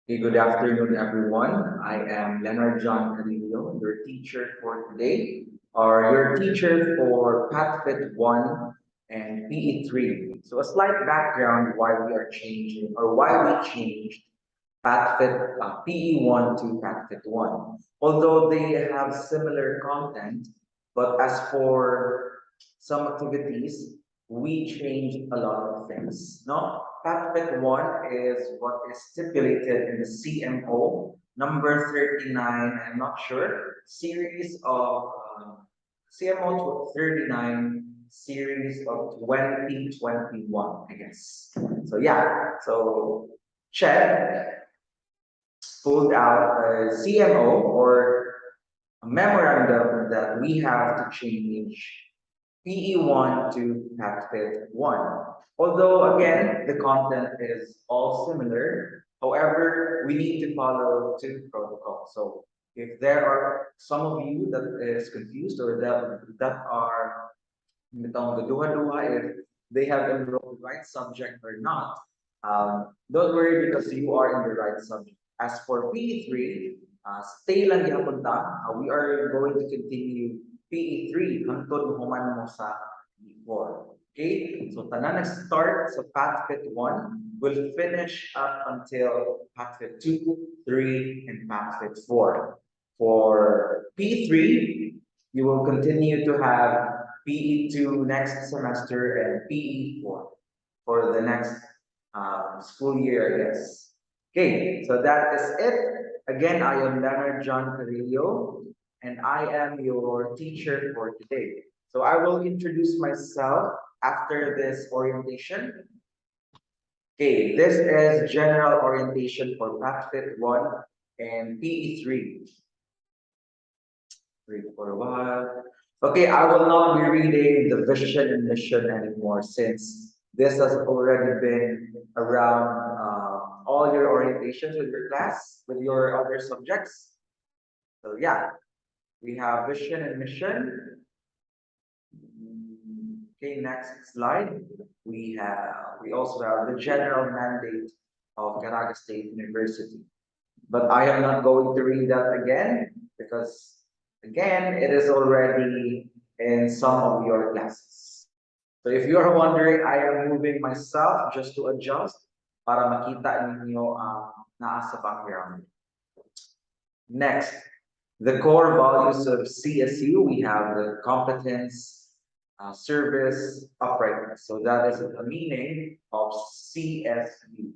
Okay, good afternoon, everyone. I am Leonard John Carrillo, your teacher for today, or your teacher for PATHFit 1 and PE 3. So, a slight background why we are changing, or why we changed PATHFit PE 1 to PATHFit 1. Although they have similar content, but as for some activities, we changed a lot of things. No, PATHFit 1 is what is stipulated in the CMO number 39, I'm not sure, series of CMO 39 series of 2021, I guess. So yeah, so check pulled out a CMO or a memorandum that we have to change PE1 to PATFit 1. Although, again, the content is all similar, however, we need to follow two protocols. So, if there are some of you that is confused or that are if they have enrolled the right subject or not, don't worry because you are in the right subject. As for PE3, stay lang yapunta. We are going to continue PE3 hangtod mahuman mo sa PE4. Okay? So tanan nag-start sa PATHFit 1 will finish up until PATHFit 2, 3, and PATHFit 4. For P3, you will continue to have PE2 next semester and PE4 for the next school year, I guess. Okay, so that is it. Again, I am Leonard John Carrillo, and I am your teacher for today. So I will introduce myself after this orientation. Okay, this is general orientation for PATHFit 1 and PE3. Read for a while. Okay, I will not be reading the vision and mission anymore since this has already been around all your orientations with your class, with your other subjects. So yeah, we have vision and mission. Okay, next slide. We also have the general mandate of Caraga State University. But I am not going to read that again because again, it is already in some of your classes. So if you are wondering, I am moving myself just to adjust para makita ninyo ang nasa background. Next, the core values of CSU, we have the competence, service, uprightness. So that is the meaning of CSU.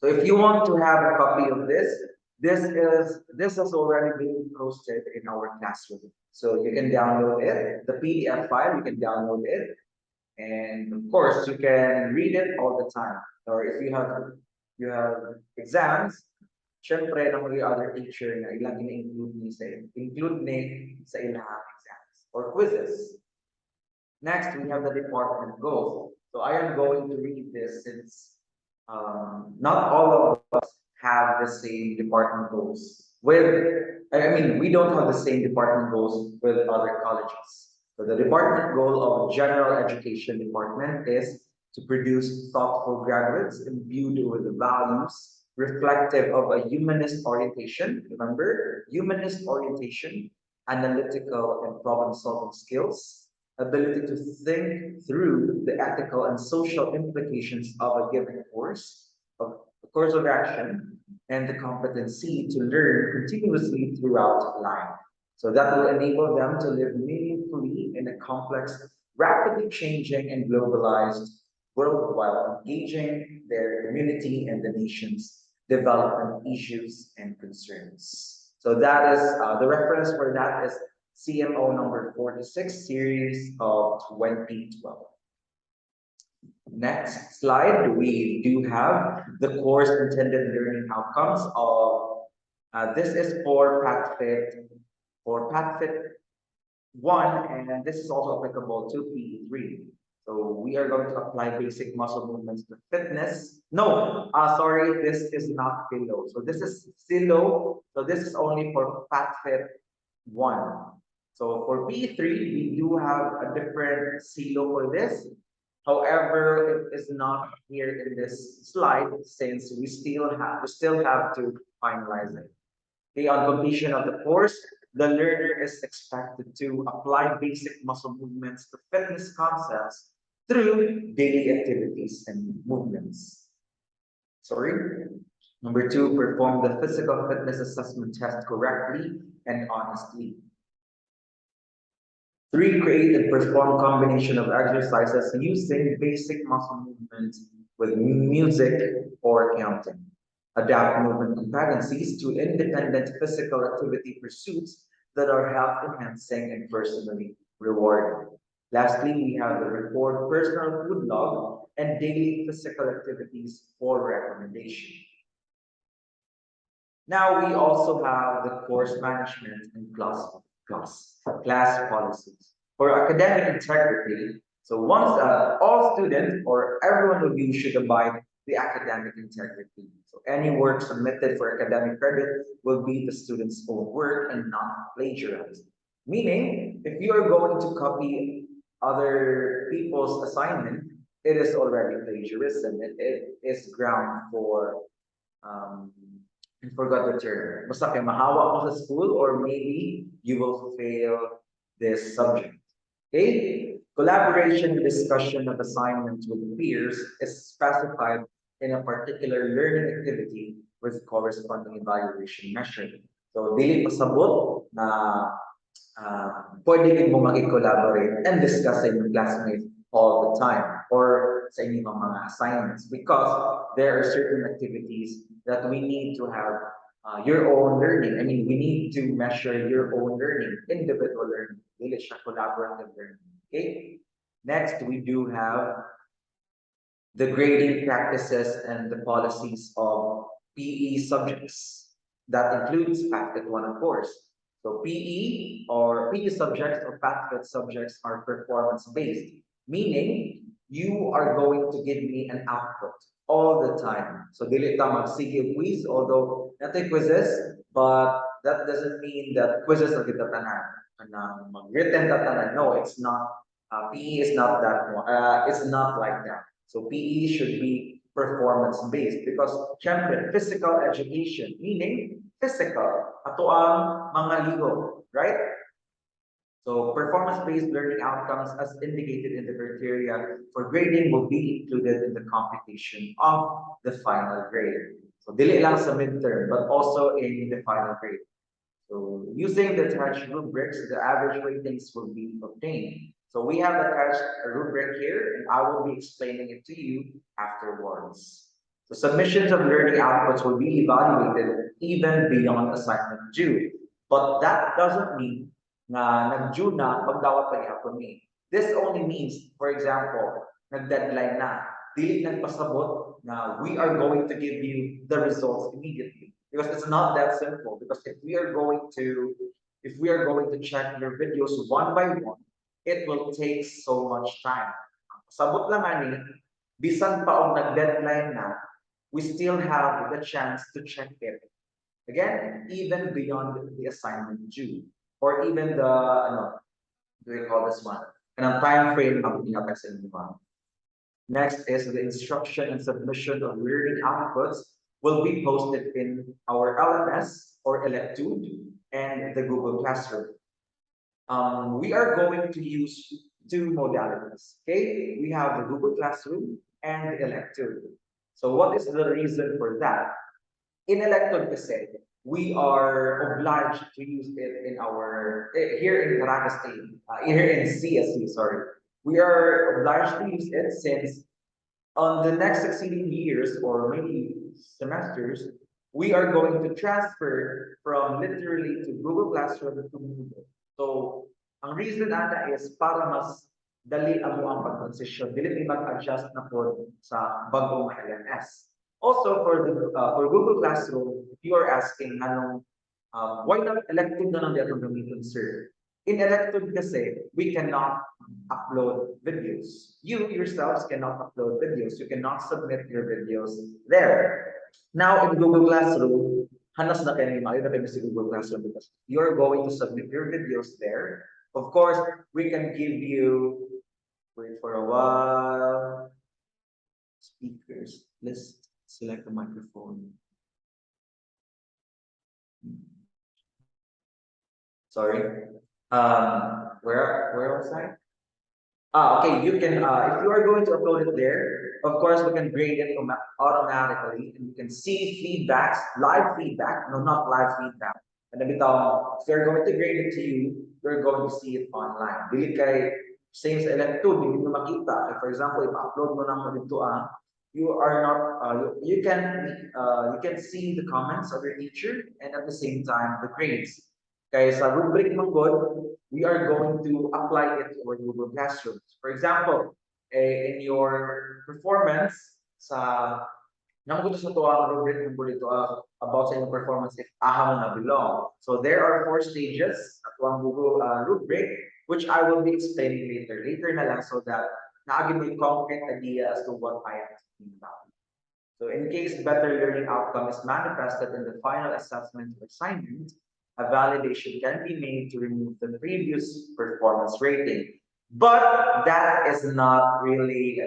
So if you want to have a copy of this has already been posted in our classroom. So you can download it, the PDF file, you can download it. And of course, you can read it all the time. Or if you have exams, syempre ng mga other teacher na ilang include ni sa ilang exams or quizzes. Next, we have the department goals. So I am going to read this since not all of us have the same department goals. We don't have the same department goals with other colleges. So the department goal of general education department is to produce thoughtful graduates imbued with the values reflective of a humanist orientation. Remember, humanist orientation, analytical and problem-solving skills, ability to think through the ethical and social implications of a given course, of a course of action, and the competency to learn continuously throughout life. So that will enable them to live meaningfully in a complex, rapidly changing and globalized world while engaging their community and the nation's development issues and concerns. So that is the reference for that is CMO number 46, series of 2012. Next slide, we do have the course intended learning outcomes of, this is for PATHFit 1, and this is also applicable to PE3. So we are going to apply basic muscle movements to fitness. No, sorry, this is not philo. So this is philo. So this is only for PATHFit 1. So for P3, we do have a different silo for this. However, it is not here in this slide since we still have to finalize it. Okay, on completion of the course, the learner is expected to apply basic muscle movements to fitness concepts through daily activities and movements. Sorry. Number two, perform the physical fitness assessment test correctly and honestly. Three, create and perform combination of exercises using basic muscle movements with music or counting. Adapt movement competencies to independent physical activity pursuits that are health enhancing and personally rewarding. Lastly, we have the record personal food log and daily physical activities for recommendation. Now we also have the course management and class policies. For academic integrity, so once all students or everyone of you should abide the academic integrity. So any work submitted for academic credit will be the student's own work and not plagiarized. Meaning, if you are going to copy other people's assignment, it is already plagiarism. It is ground for I forgot the term. Basta kay mahawa mo sa school or maybe you will fail this subject. Okay? Collaboration and discussion of assignments with peers is specified in a particular learning activity with corresponding evaluation measure. So, dili pasabot na pwede din mo makikollaborate and discuss sa inyong classmates all the time or sa inyong mga assignments because there are certain activities that we need to have your own learning. I mean, we need to measure your own learning, individual learning, dili siya collaborative learning. Okay? Next, we do have the grading practices and the policies of PE subjects. That includes PATHFit 1, of course. So PE or PE subjects or PATHFit subjects are performance-based, meaning you are going to give me an output all the time. So dili ta magsige quiz, although natin quizzes, but that doesn't mean that quizzes are kita tanan. Written tatanan. No, it's not. PE is not that one. It's not like that. So PE should be performance based because syempre physical education meaning physical ato ang mga ligo, right? So performance based learning outcomes as indicated in the criteria for grading will be included in the computation of the final grade. So dili lang sa midterm but also in the final grade. So using the attached rubrics, the average ratings will be obtained. So we have attached a rubric here, and I will be explaining it to you afterwards. The submissions of learning outputs will be evaluated even beyond assignment due. But that doesn't mean na nag-due na pagdawat pa gihapon ni. This only means, for example, nag-deadline na, dili nagpasabot na we are going to give you the results immediately. Because it's not that simple. Because if we are going to check your videos one by one, it will take so much time. Sabot lang ani, bisan pa og nag-deadline na, we still have the chance to check it. Again, even beyond the assignment due, or even the do we call this one? And time frame ng pinapaksin mo. Next is the instruction and submission of learning outputs will be posted in our LMS or Electude and the Google Classroom. We are going to use two modalities. Okay, we have the Google Classroom and the Electude. So what is the reason for that? In Electude kasi, we are obliged to use it in our here in Caracas State, here in CSU, sorry. We are obliged to use it since on the next succeeding years or maybe semesters, we are going to transfer from literally to Google Classroom to Moodle. So, ang reason ata is para mas dali ang mo ang pag-transition, dili mag-adjust na po sa bagong LMS. Also, for Google Classroom, if you are asking, why not elective na lang di atong gamitin, sir? In elective kasi, we cannot upload videos. You yourselves cannot upload videos. You cannot submit your videos there. Now, in Google Classroom, hanas na kayo na kayo sa Google Classroom because you're going to submit your videos there. Of course, we can give you Wait for a while. Speakers, let's select the microphone. Sorry. Where was I? Okay, you can, if you are going to upload it there, of course, we can grade it automatically, and you can see feedbacks, live feedback, no, not live feedback. And then if they're going to grade it to you, you're going to see it online. Dili kay, same sa Elect2, hindi mo makita. Like, for example, if upload mo na mo dito, you are not, you can see the comments of your teacher, and at the same time, the grades. Kaya sa rubric mong God, we are going to apply it to our Google Classroom. For example, in your performance sa namugot sa tuwang rubric ng bulito about sa inyong performance if aha mo na belong. So there are 4 stages at tuwang Google rubric which I will be explaining later. Later na lang so that naagin mo yung concrete idea as to what I am talking about. So in case better learning outcome is manifested in the final assessment or assignment, a validation can be made to remove the previous performance rating. But that is not really,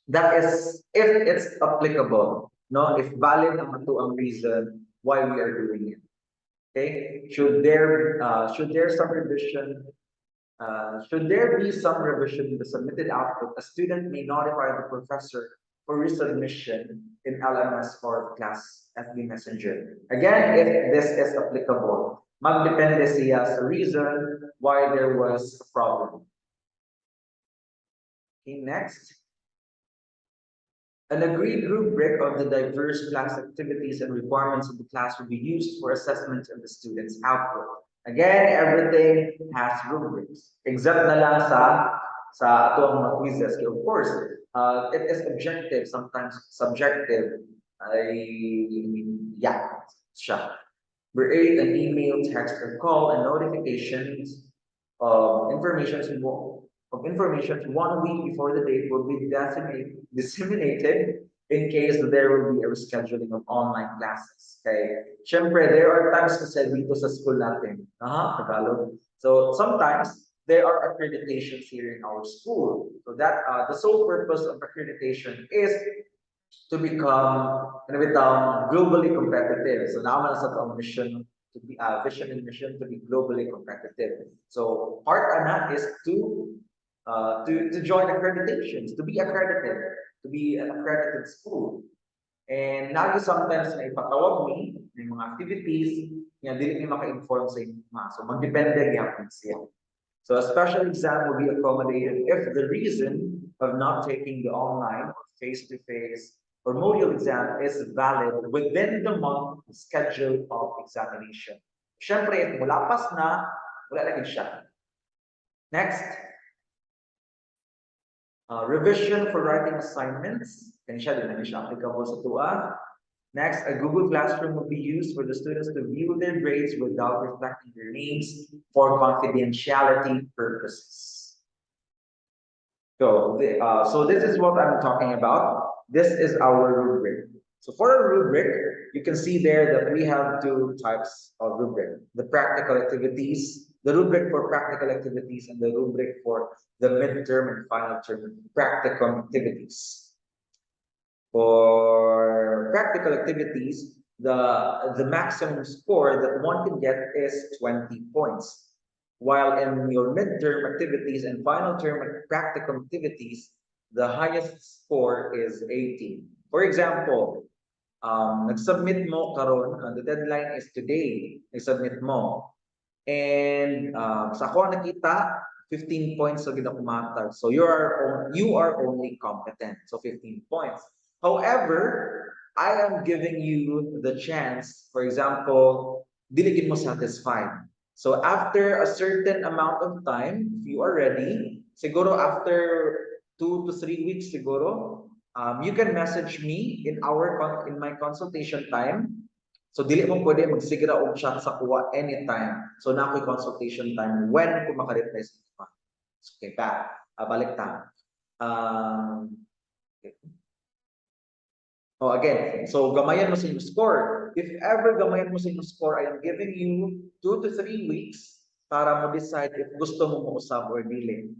that is if it's applicable, no? If valid naman to ang reason why we are doing it. Okay? Should there be some revision in the submitted output, a student may notify the professor for resubmission in LMS or class FB Messenger. Again, if this is applicable, magdepende siya sa reason why there was a problem. Okay, next. An agreed rubric of the diverse class activities and requirements of the class will be used for assessment of the student's output. Again, everything has rubrics. Except na lang sa atong mga quizzes. Of course, it is objective, sometimes subjective. Yeah, siya. Number 8, an email, text, or call, and notifications of information 1 week before the date will be disseminated in case there will be a rescheduling of online classes. Okay? Siyempre, there are times kasi dito sa school natin. Tagalog. So sometimes there are accreditations here in our school. So that the sole purpose of accreditation is to become globally competitive. So now I'm sa mission to be vision and mission to be globally competitive. So part of that is to join accreditations, to be accredited, to be an accredited school. And now sometimes na ipatawag me ng mga activities, dili may maka-inform sa inyo. So magdepende gyapon siya. So a special exam will be accommodated if the reason of not taking the online or face-to-face or module exam is valid within the month schedule of examination. Siyempre, if mulapas na, wala lagi siya. Next. Revision for writing assignments. Siya din siya applicable sa TUA. Next, a Google Classroom will be used for the students to view their grades without reflecting their names for confidentiality purposes. So this is what I'm talking about. This is our rubric. So for a rubric, you can see there that we have 2 types of rubric. The practical activities, the rubric for practical activities, and the rubric for the midterm and final term practicum activities. For practical activities, the maximum score that one can get is 20 points. While in your midterm activities and final term practicum activities, the highest score is 18. For example, nag-submit mo karon, the deadline is today, nag-submit mo. And sa ako nakita, 15 points so ginakumatag. So you are only competent. So 15 points. However, I am giving you the chance, for example, diligin mo satisfied. So after a certain amount of time, if you are ready, siguro after 2 to 3 weeks siguro, you can message me in my consultation time. So dili mo pwede magsigira og chat sa kuha anytime. So na ako'y consultation time when ko makareply sa kuha. Okay pa, balik ta. Okay. Again, so gamayan mo sa inyong score. If ever gamayan mo sa inyong score, I am giving you 2 to 3 weeks para mo decide if gusto mo mausab or dili.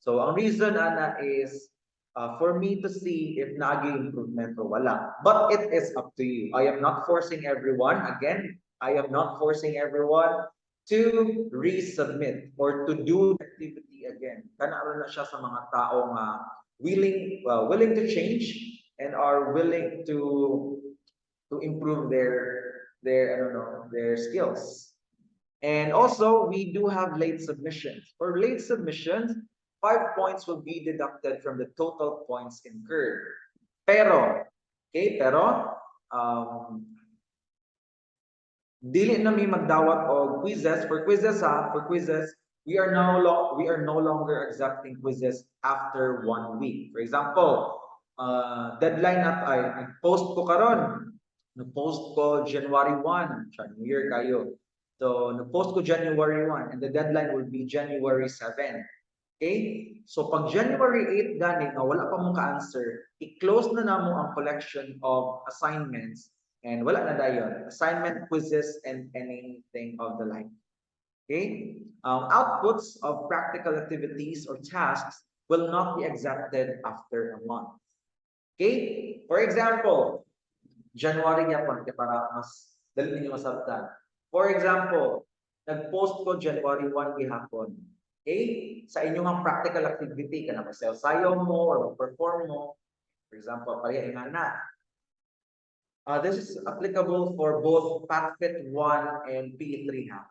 So ang reason ana is for me to see if nagi improvement o wala. But it is up to you. I am not forcing everyone. Again, I am not forcing everyone to resubmit or to do the activity again. Kana na siya sa mga tao nga willing to change and are willing to improve their I don't know their skills. And also, we do have late submissions. For late submissions, 5 points will be deducted from the total points incurred. Pero, dili na mi magdawat og quizzes. For quizzes, we are no longer accepting quizzes after 1 week. For example, deadline na ay post ko karon. No-post ko January 1, New Year kayo. So, no-post ko January 1 and the deadline will be January 7. Okay? So, pag January 8 gani nga wala pa mong ka-answer, i-close na namo ang collection of assignments and wala na dayon. Assignment, quizzes, and anything of the like. Okay? Outputs of practical activities or tasks will not be accepted after a month. Okay? For example, January yapon kay para mas dali ninyo masabtan. For example, nag-post ko January 1 gihapon. Okay? Sa inyong practical activity kana magsayaw mo or mag-perform mo. For example, pareha nga na. This is applicable for both PATHFit 1 and PE3 ha.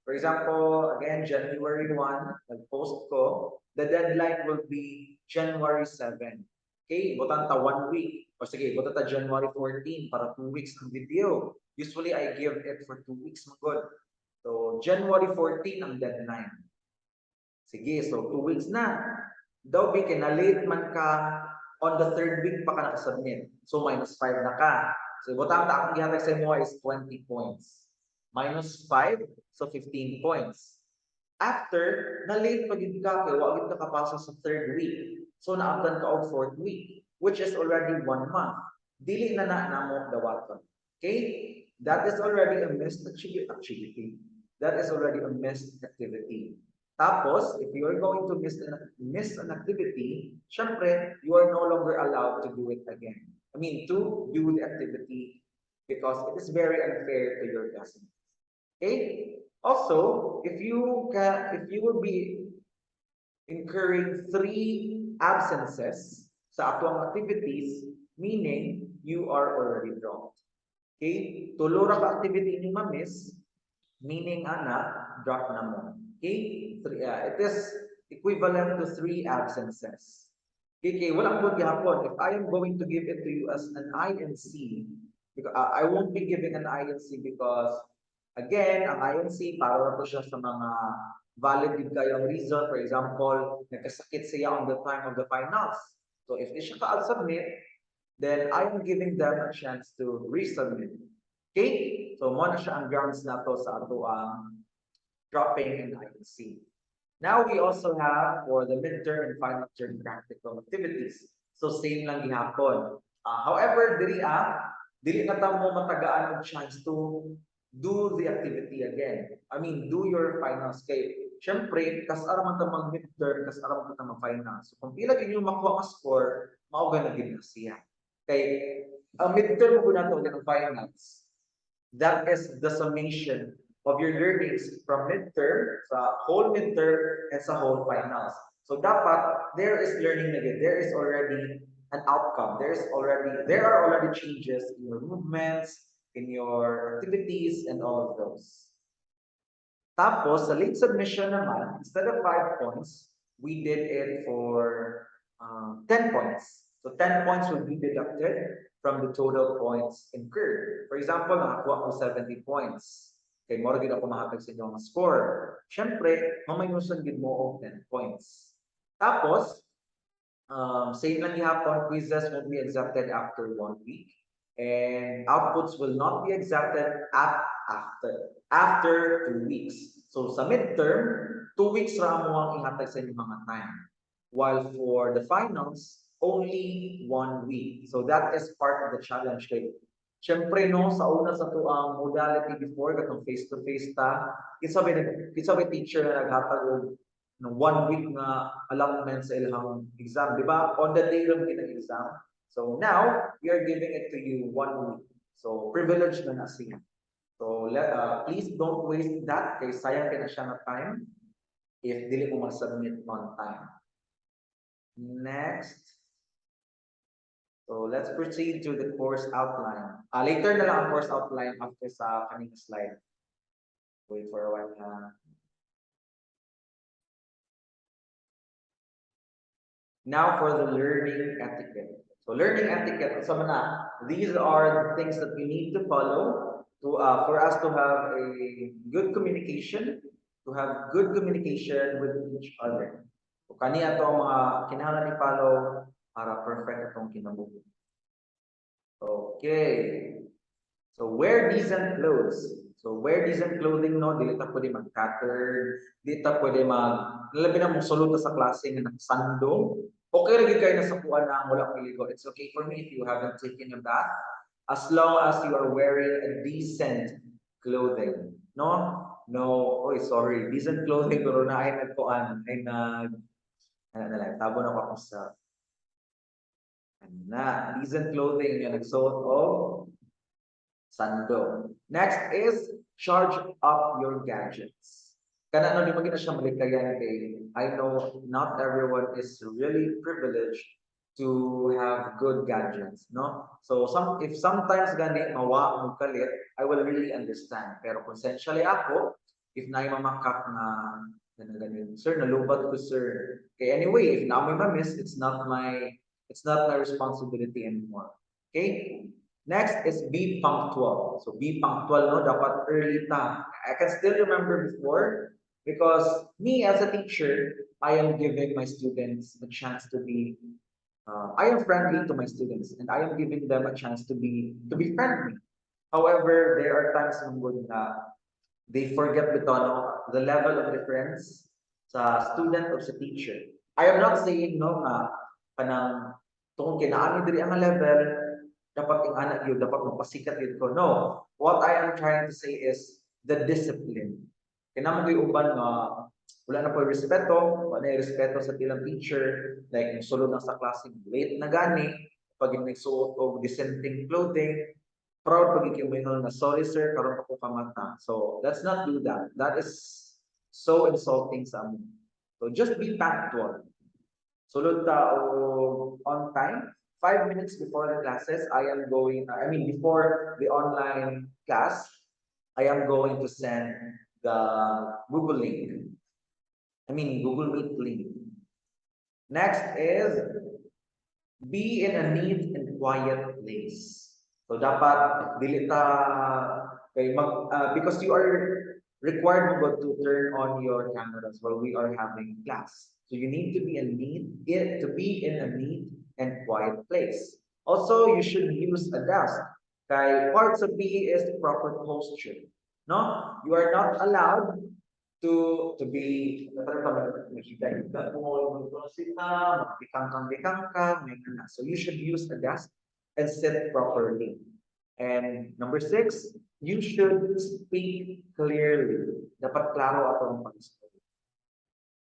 For example, again, January 1, nag-post ko. The deadline will be January 7. Okay, butan ta 1 week. O sige, butan ta January 14 para 2 weeks ang video. Usually, I give it for 2 weeks magod. So, January 14 ang deadline. Sige, so 2 weeks na. Daw be late man ka on the 3rd week pa ka nakasubmit. So, -5 na ka. So, butan ta akong gihatag sa imo is 20 points. -5, so 15 points. After, na-late pag ka, kaya wag ka kapasa sa 3rd week. So, naabdan ka og 4th week, which is already 1 month. Dili na namo dawaton. Okay? That is already a missed activity. That is already a missed activity. Tapos, if you are going to miss an activity, syempre, you are no longer allowed to do it again. I mean, to do the activity because it is very unfair to your classmates. Okay? Also, if you will be incurring 3 absences sa atong activities, meaning you are already dropped. Okay? Tulo ra ka activity ni ma-miss, meaning drop na mo. Okay? It is equivalent to 3 absences. Okay, walang po gihapon. If I am going to give it to you as an INC, because I won't be giving an INC because again, ang INC para po siya sa mga valid din kayong reason. For example, nagkasakit siya on the time of the finals. So if di siya ka-submit, then I am giving them a chance to resubmit. Okay? So mo na siya ang grounds na to sa ato ang dropping an INC. Now we also have for the midterm and final term practical activities. So same lang gihapon. However, dili na ta mo matagaan og chance to do the activity again. I mean, do your finals kay syempre kas-ara man ta mag midterm, kas-ara man ta mag finals. So kung pila gyud yung makuha nga score, mao na gid siya. Kay ang midterm mo na to ng finals. That is the summation of your learnings from midterm, sa whole midterm, and sa whole finals. So dapat, there is learning na yun. There is already an outcome. There are already changes in your movements, in your activities, and all of those. Tapos, sa late submission naman, instead of 5 points, we did it for 10 points. So 10 points will be deducted from the total points incurred. For example, nakakuha ko 70 points. Okay, more gid ako mahatag sa inyo ang score. Syempre, mamayusan gid mo og 10 points. Tapos, same lang gihapon, quizzes won't be accepted after 1 week. And outputs will not be accepted after 2 weeks. So sa midterm, 2 weeks ra mo ang ihatag sa inyong mga time. While for the finals, only 1 week. So that is part of the challenge kay syempre no, sa una sa tuang modality before, katong face-to-face ta, isa ba teacher na naghatag og 1 week na allotment sa ilang exam, di ba? On the day lang exam. So now, we are giving it to you 1 week. So privilege na siya. So please don't waste that kay sayang kaya na siya na time if dili mo mag-submit on time. Next. So let's proceed to the course outline. Later na lang ang course outline after sa kaning slide. Wait for a while na. Now for the learning etiquette. So learning etiquette, these are the things that we need to follow to for us to have a good communication, with each other. So kaniya to mga kinahanglan ni follow para perfect itong kinabuhi. Okay. So wear decent clothes. So wear decent clothing, no? Dili ta pwede mag-tattered, dili ta pwede labi na mong sulod sa klase nga nagsando. Okay lagi kayo na sa kuan na wala piligo. It's okay for me if you haven't taken a bath, as long as you are wearing a decent clothing. No? No, sorry. Decent clothing pero na ay nagkuan, ay tabo na ako sa decent clothing yung nagsuot of sando. Next is charge up your gadgets. Kana no di magina siya malikayan kay I know not everyone is really privileged to have good gadgets, no? So if sometimes gani mawa mo kalit, I will really understand. Pero conscientiously ako, if na mamakap na ganun, sir, nalubat ko, sir. Okay, anyway, if na may ma-miss, it's not my responsibility anymore. Okay? Next is be punctual. So be punctual, no? Dapat early ta. I can still remember before because me as a teacher, I am giving my students a chance to be I am friendly to my students and I am giving them a chance to be friendly. However, there are times when they forget the level of difference sa student or sa teacher. I am not saying no nga kanang tungkol kinaani diri ang level dapat ang anak yun dapat magpasikat yun ko. No, what I am trying to say is the discipline. Kinamo gyud uban nga wala na po respeto, wala na respeto sa tilang teacher, like sulod na sa klase late na gani, pag nagsuot og dissenting clothing, proud pag ikiminol na sorry sir, karon pa ko kamata. So let's not do that. That is so insulting sa amin. So just be punctual. Sulod ta on time. 5 minutes before the classes, before the online class, I am going to send the Google link. Google Meet link. Next is be in a neat and quiet place. So dapat dili ta because you are required to turn on your cameras while we are having class. So you need to be in a neat and quiet place. Also, you should use a desk. Kay parts of PE is proper posture. No, you are not allowed to be so you should use a desk and sit properly. And number 6, you should speak clearly. Dapat klaro atong pag-speak.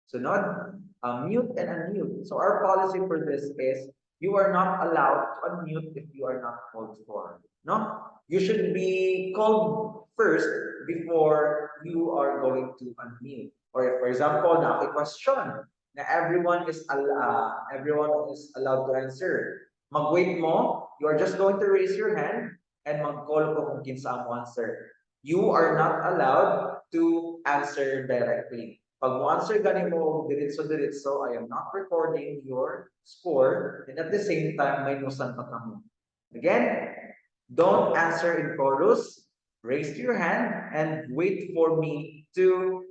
So not mute and unmute. So our policy for this is you are not allowed to unmute if you are not called for. No? You should be called first before you are going to unmute. Or if, for example, na a question na everyone is allowed to answer. Mag-wait mo, you are just going to raise your hand and mag-call ko kung kinsa mo answer. You are not allowed to answer directly. Pag mo answer gani mo diretso, I am not recording your score, and at the same time may nusan pa kamo. Again, don't answer in chorus. Raise your hand and wait for me to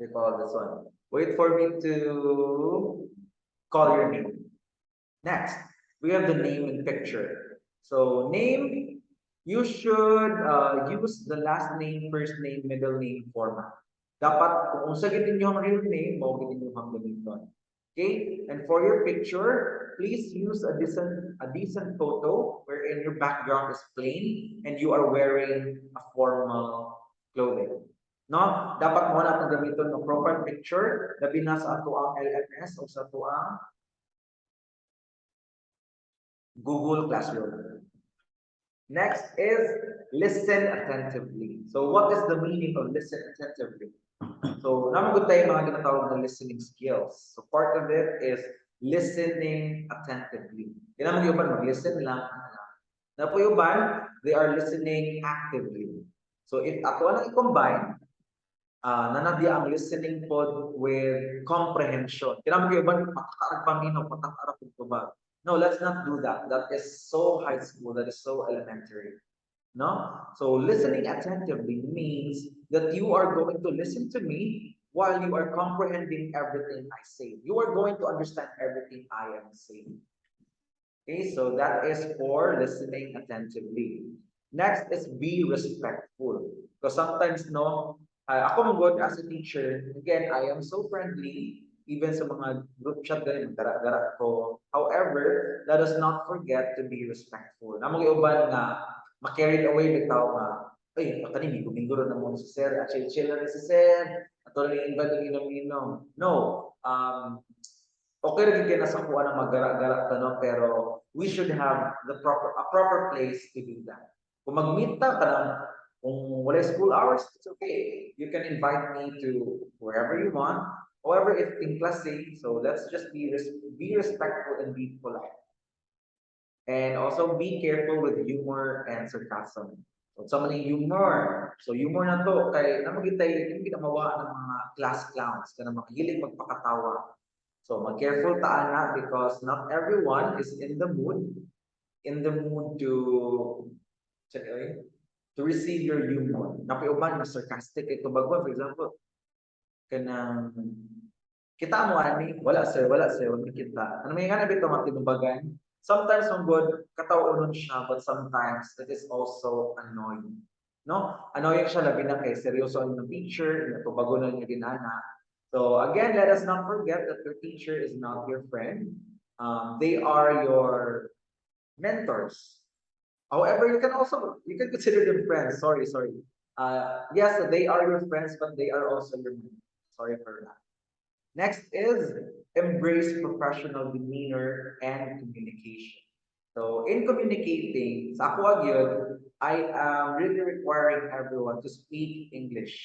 recall this one. Wait for me to call your name. Next, we have the name and picture. So name, you should use the last name, first name, middle name format. Dapat kung unsa gid niyo ang real name, mao gid niyo ang gamiton. Okay? And for your picture, please use a decent photo wherein your background is plain and you are wearing a formal clothing. No, dapat mo na itong gamiton ng profile picture, labi na sa ato ang LMS o sa ato ang Google Classroom. Next is listen attentively. So what is the meaning of listen attentively? So naman good tayo mga ginatawag na listening skills. So part of it is listening attentively. Kailangan yung mag-listen lang. Na po yung they are listening actively. So if ato lang i-combine, nanadya ang listening pod with comprehension. Kailangan mo yung patakarag paminaw, patakarag ba? No, let's not do that. That is so high school. That is so elementary. No? So listening attentively means that you are going to listen to me while you are comprehending everything I say. You are going to understand everything I am saying. Okay, so that is for listening attentively. Next is be respectful. Because sometimes, no, ako mong good as a teacher, again, I am so friendly, even sa mga group chat ganun, dara-dara ko. However, let us not forget to be respectful. Namang iuban nga, ma-carried away bitaw nga, ay, kanini, guminguro na mo si sir, at chill na si sir, at ito na invite ng inom-inom. No, okay rin kayo nasa kuha ng mag-gara-gara no? Pero we should have a proper place to do that. Kung mag-meet ka na, kung wala school hours, it's okay. You can invite me to wherever you want. However, it's in classy, so let's just be respectful and be polite. And also be careful with humor and sarcasm. So, sa mga humor. So, humor na to, kay namagitay, yung ginamawa ng mga class clowns, kaya makahilig magpakatawa. So, mag-careful taan na because not everyone is in the mood to receive your humor. Napiuban na sarcastic ito bago, for example, kanang kita mo ani, wala sir, wala kita. Ano may nga nabito matinubagan? Sometimes ang good, katawunon siya, but sometimes it is also annoying. No? Annoying siya labi na kay seryoso ang teacher, natubago na niya ginana. So again, let us not forget that your teacher is not your friend. They are your mentors. However, you can consider them friends. Sorry. Yes, they are your friends, but they are also your mentors. Sorry for that. Next is embrace professional demeanor and communication. So in communicating, sa ako yun, I am really requiring everyone to speak English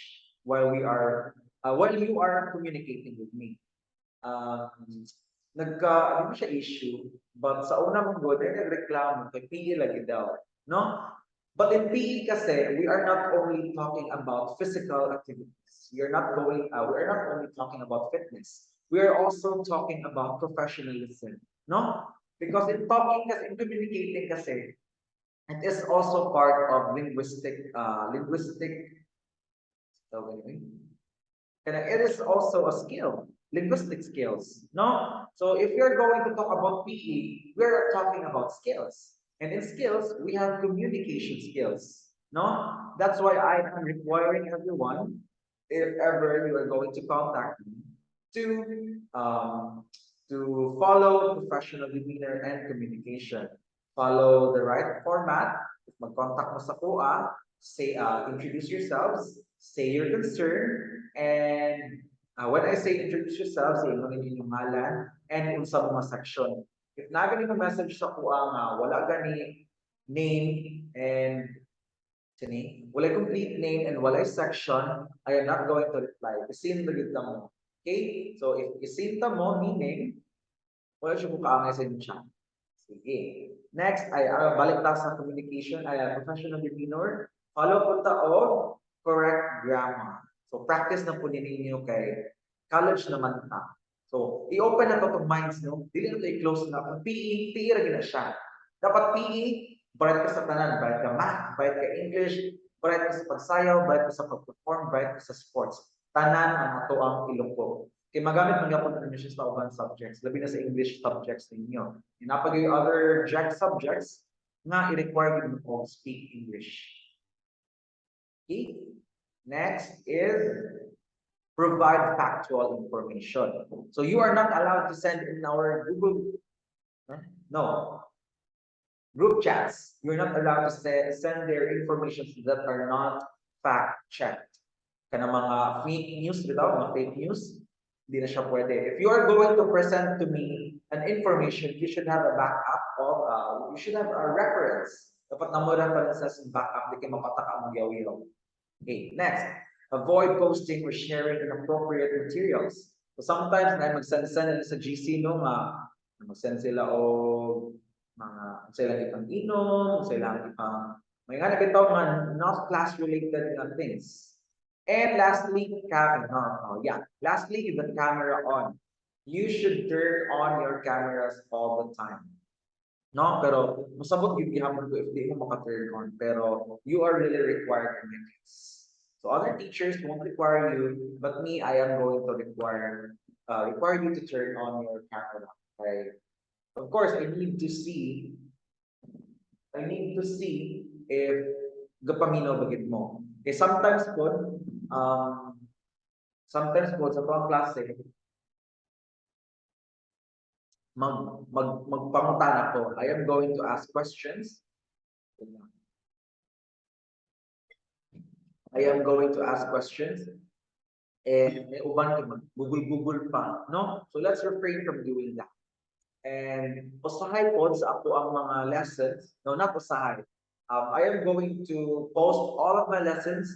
while you are communicating with me. Ano siya issue, but sa una mong good, ay nagreklamo, kay PE lagi daw, no? But in PE kasi, we are not only talking about physical activities. We are not only talking about fitness. We are also talking about professionalism, no? Because in communicating kasi, it is also part of linguistic, it is also a skill, linguistic skills, no? So if you're going to talk about PE, we're talking about skills. And in skills, we have communication skills, no? That's why I am requiring everyone, if ever you are going to contact me, to follow professional demeanor and communication. Follow the right format. If mag-contact mo sa POA, say, introduce yourselves, say your concern, and when I say introduce yourselves, say mo yung ngalan, and unsa mga section. If na gani mo message sa POA nga, wala gani name and wala complete name and wala section, I am not going to reply. Isin bagit mo. Okay? So if isinta mo, meaning, wala siya bukaangay sa inyo chat. Sige. Next, balik tayo sa communication, professional demeanor. Follow po o correct grammar. So practice na po ninyo kay college naman ta. So i-open na to itong minds, no? Dili na to i-close na. Kung PE ra gina siya. Dapat PE, bright ka sa tanan, bright ka math, bright ka English, bright ka sa pagsayaw, bright ka sa pag-perform, bright ka sa sports. Tanan ang ato ang ilonggo. Kaya magamit man yapon ninyo siya sa ubang subjects, labi na sa English subjects ninyo. Inapag yung other subjects nga i-require you to speak English. Okay? Next is provide factual information. So you are not allowed to send in our Google, group chats. You're not allowed to send their information that are not fact checked. Kana mga fake news, bitaw, mga fake news, hindi na siya pwede. If you are going to present to me an information, you should have a backup of, you should have a reference. Dapat na mo rin pa sa backup, di kayo mapataka mo yaw-yaw. Okay, next. Avoid posting or sharing inappropriate materials. So sometimes na mag-send sa GC no mag-send sila o mga sila ipang inom, sila ipang may nga nabitaw mga not class related na things. And lastly, lastly is the camera on. You should turn on your cameras all the time. No, pero masabot yung gihapon ko if di mo maka-turn on, pero you are really required in the case. So other teachers won't require you, but me, I am going to require you to turn on your camera. Okay? Of course, I need to see if gapamino bagid mo. Okay, sometimes po sa pang klase, magpangutan ako. I am going to ask questions. And may uban Google pa, no? So let's refrain from doing that. And usahay po sa ako ang mga lessons, no, not usahay. I am going to post all of my lessons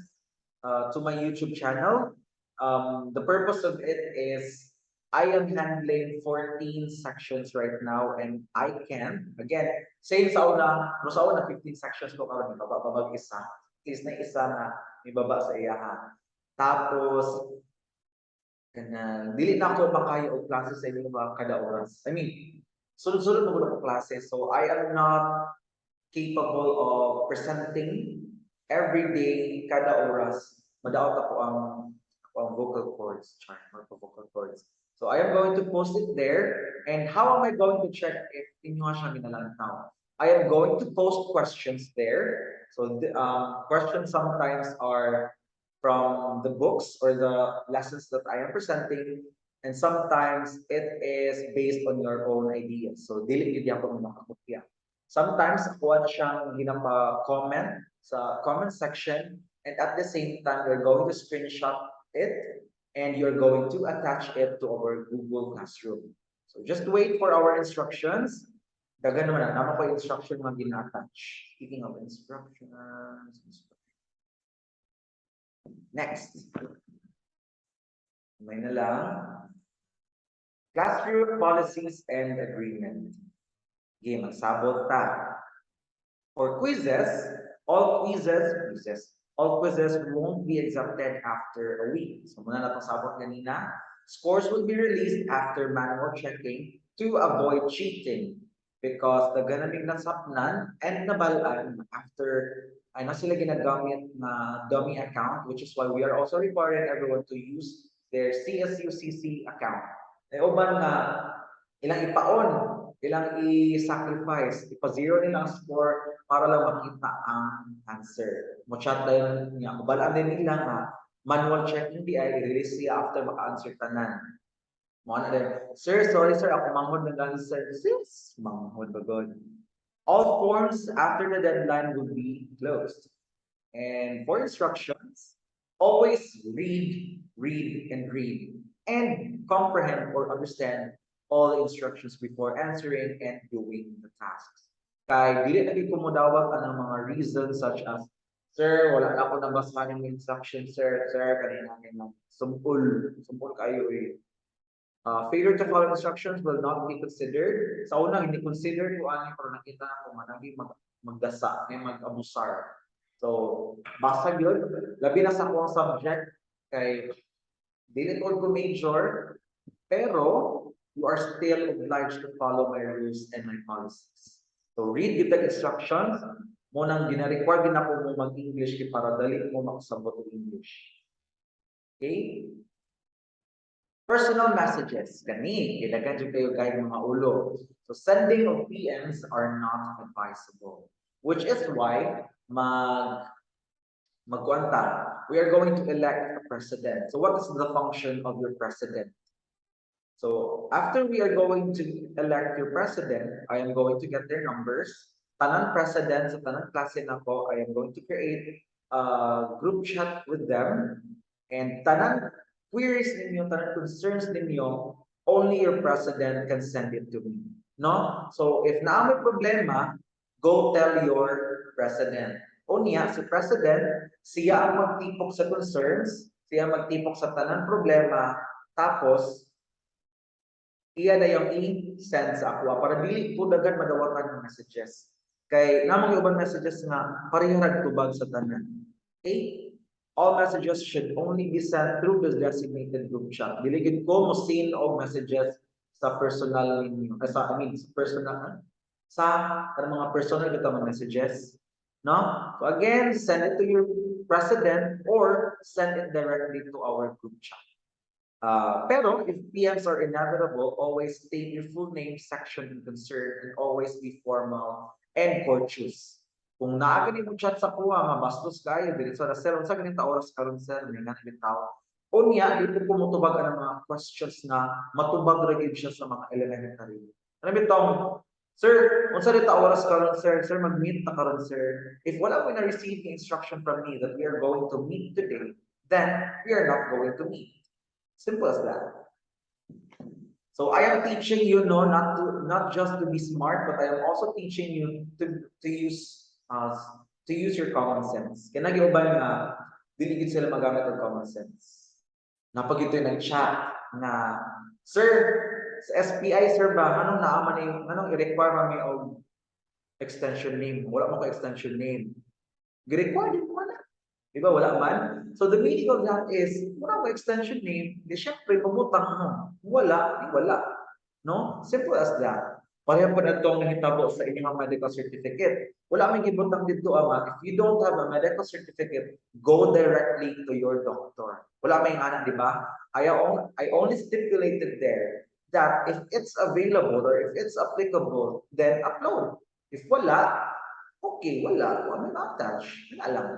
to my YouTube channel. The purpose of it is I am handling 14 sections right now, and I can, again, same sa una 15 sections ko karon babag isa. Is na isa na ibaba sa iyaha. Tapos kanang dili na ako makayo og klase sa inyo mga kada oras. I mean, sunod-sunod mo ko klase, so I am not capable of presenting every day kada oras. Madaot ako ang vocal cords, or vocal cords. So I am going to post it there. And how am I going to check if inyo siya ginalantaw? I am going to post questions there. So the questions sometimes are from the books or the lessons that I am presenting, and sometimes it is based on your own ideas. So dili gyud ako makakopya. Sometimes ako na siyang ginapa-comment sa comment section, and at the same time you're going to screenshot it and you're going to attach it to our Google Classroom. So just wait for our instructions. Dagan naman na ko instruction nga gina-attach. Speaking of instructions. Next. May na lang. Classroom policies and agreement. Game, magsabot ta. For quizzes, all quizzes won't be accepted after a week. So muna na itong sabot kanina. Scores will be released after manual checking to avoid cheating, because the ganaming nasapnan and nabalaan after ay na sila ginagamit na dummy account, which is why we are also requiring everyone to use their CSUCC account. Ay uban nga ilang ipaon, ilang i-sacrifice, ipa-zero nila ang score para lang makita ang answer. Mo-chat tayo niya. Mabalaan din nila nga, manual checking di ay i-release siya after maka-answer tanan. Mo na din, sir, sorry sir, ako manghod nag-answer. Sis, manghod ba good? All forms after the deadline will be closed. And for instructions, always read, and comprehend or understand all the instructions before answering and doing the tasks. Kay dili na ko mo dawat ang mga reasons such as, sir, wala na ako nabasahan ng instructions, sir, kanina lang sumpul kayo eh. Failure to follow instructions will not be considered. Sa una, hindi considered kung ano pero nakita ko managi magdasa, may mag-abusar. So, basta yun. Labi na sa akong subject kay dili ko major, pero you are still obliged to follow my rules and my policies. So read the instructions. Mo nang gina-require din ako mo mag-English para dali mo makasabot ng English. Okay? Personal messages. Kani, ilagan dyan kayo guide mga ulo. So sending of PMs are not advisable. Which is why we are going to elect a president. So what is the function of your president? So after we are going to elect your president, I am going to get their numbers. Tanan president sa tanan klase nako, I am going to create a group chat with them. And tanan queries ninyo, tanan concerns ninyo, only your president can send it to me. No? So if na may problema, go tell your president. O niya, si president, siya ang magtipok sa concerns, siya magtipok sa tanan problema, tapos iya na yung i-send sa ako para dili ko dagan madawatan ng messages. Kay namang ubang messages nga parehas tubag sa tanan. Okay? All messages should only be sent through the designated group chat. Dili gid ko mo send og messages sa personal ninyo. Sa sa personal sa mga personal kita mga messages. No? So again, send it to your president or send it directly to our group chat. Pero if PMs are inevitable, always state your full name, section, and concern, and always be formal and courteous. Kung naagani mo chat sa kuha, mabastos kayo, dito sa sir, unsa ganito oras karon sir, may nga bitaw. Unya, dito ko motubag ang mga questions na matubag ra gyud siya sa mga elementary. Ano bitaw? Sir, unsa dito oras karon sir? Sir, mag-meet ta karon sir. If wala mo na receive instruction from me that we are going to meet today, then we are not going to meet. Simple as that. So I am teaching you not just to be smart, but I am also teaching you to use your common sense. Kaya nag-iuban na dili gid sila magamit ang common sense. Napag ito ng chat na, sir, sa SPI sir ba, anong i-require ba may og extension name? Wala mo ko extension name. Gi-require din mo na. Di ba? Wala man. So the meaning of that is, wala mo extension name, di syempre mamutang mo. Wala, di wala. No? Simple as that. Pareho po na itong nahitabo sa inyong medical certificate. Wala may gibutang dito, ama. If you don't have a medical certificate, go directly to your doctor. Wala may anak, di ba? I only stipulated there that if it's available or if it's applicable, then upload. If wala, okay, wala. Wala may attach. Wala lang.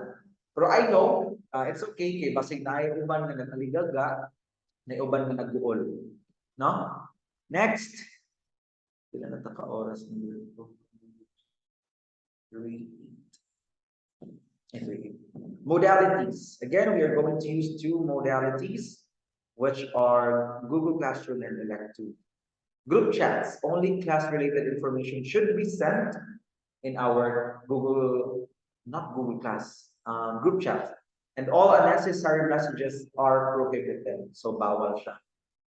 Pero I know, it's okay kay basig na ay uban nga nagaligaga, na uban nga nagduol. No? Next. Sila na taka oras nito. 3. Modalities. Again, we are going to use 2 modalities, which are Google Classroom and Elect2. Group chats. Only class-related information should be sent in our not Google Class, group chat. And all unnecessary messages are prohibited. So, bawal siya.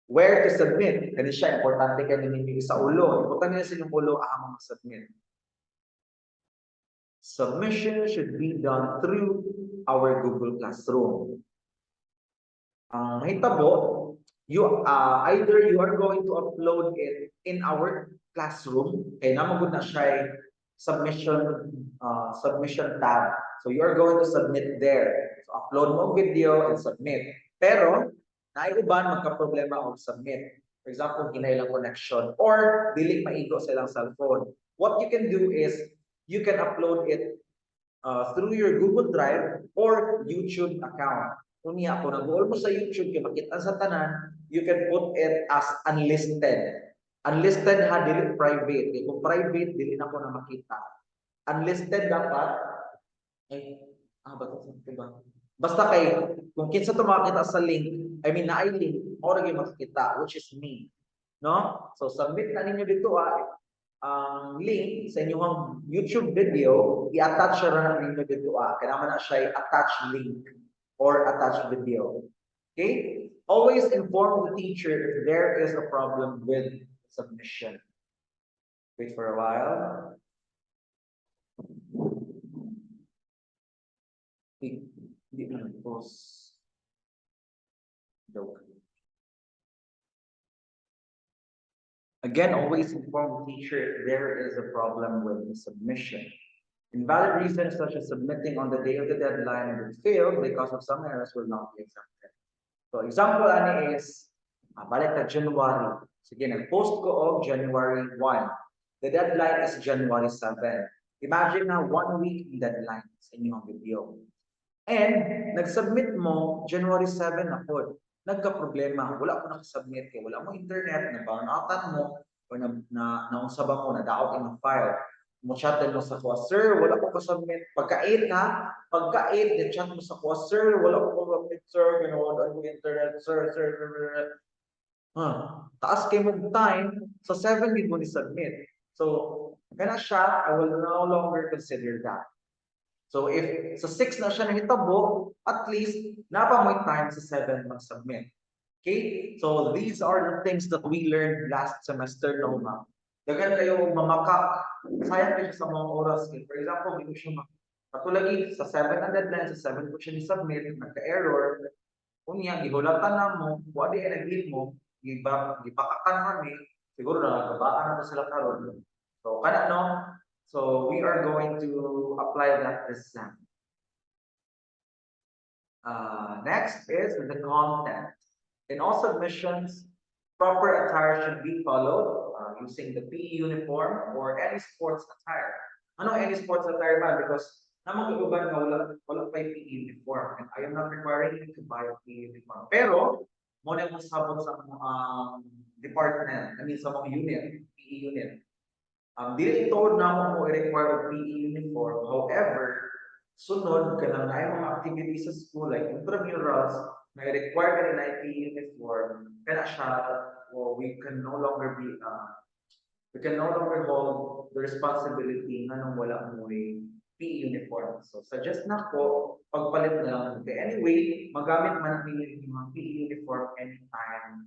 Where to submit? Kani siya, importante ka ninyo sa ulo. Importante sa inyong ulo, ang submit. Submission should be done through our Google Classroom. Ang hitabo, either you are going to upload it in our classroom, kaya namagod na siya submission tab. So you are going to submit there. So upload mo video and submit. Pero naiuban magka-problema og submit. For example, hinailang connection or dili maigo sa ilang cellphone. What you can do is you can upload it through your Google Drive or YouTube account. Unya kung nag-uol mo sa YouTube kay makita sa tanan, you can put it as unlisted. Unlisted ha, dili private. Kung private, dili na ko na makita. Unlisted dapat, basta kay, kung kinsa to makita sa link, naay link, o rin makikita, which is me. No? So, submit na ninyo dito ang link sa inyong YouTube video, i-attach siya na ninyo dito kaya naman na siya attach link or attach video. Okay? Always inform the teacher if there is a problem with submission. Wait for a while. Hindi na nag-post. Again, always inform the teacher if there is a problem with the submission. Invalid reasons such as submitting on the day of the deadline will fail because of some errors will not be accepted. So example ani is balik na January. Sige, nag-post ko of January 1. The deadline is January 7. Imagine na 1 week deadline sa inyong video. And nag-submit mo January 7 na po. Nagka-problema, wala ko nakasubmit kaya wala mo internet, na-burn outan mo, o naunsa ba mo, na-daot in file. Mo-chat mo sa kuha, sir, wala ko ka-submit. Pagka-8 ha, pagka-8, chat mo sa kuha, sir, wala ko ka-submit, sir, ganoon, ano internet, sir. Taas kay mo time, so 7 din mo ni-submit. So, kana siya, I will no longer consider that. So, if sa 6 na siya nahitabo, at least, napa mo time sa 7 mag-submit. Okay? So, these are the things that we learned last semester, no, ma'am. Dagan kayo mamakak, sayang kayo sa mga oras. For example, hindi ko siya katulagi sa 7 ang deadline, sa 7 ko siya ni-submit, nagka-error, unya gihulatan na mo, wa di nag-lead mo, gipakakan kami, siguro na nagabaan na sila karon. So kana no, so we are going to apply that this time. Next is the content. In all submissions, proper attire should be followed using the PE uniform or any sports attire. Ano any sports attire ba? Because namang iuban nga wala pa PE uniform, and I am not requiring you to buy a PE uniform. Pero mo na yung sabot sa department, I mean sa mga unit, PE unit. Dili ito na mo i-require PE uniform. However, sunod ka na mga activities sa school like intramurals na i-require ka na PE uniform, kaya siya, we can no longer hold the responsibility na nung wala mo PE uniform. So, suggest na ko, pagpalit na lang. Okay. Anyway, magamit man ang mga PE uniform anytime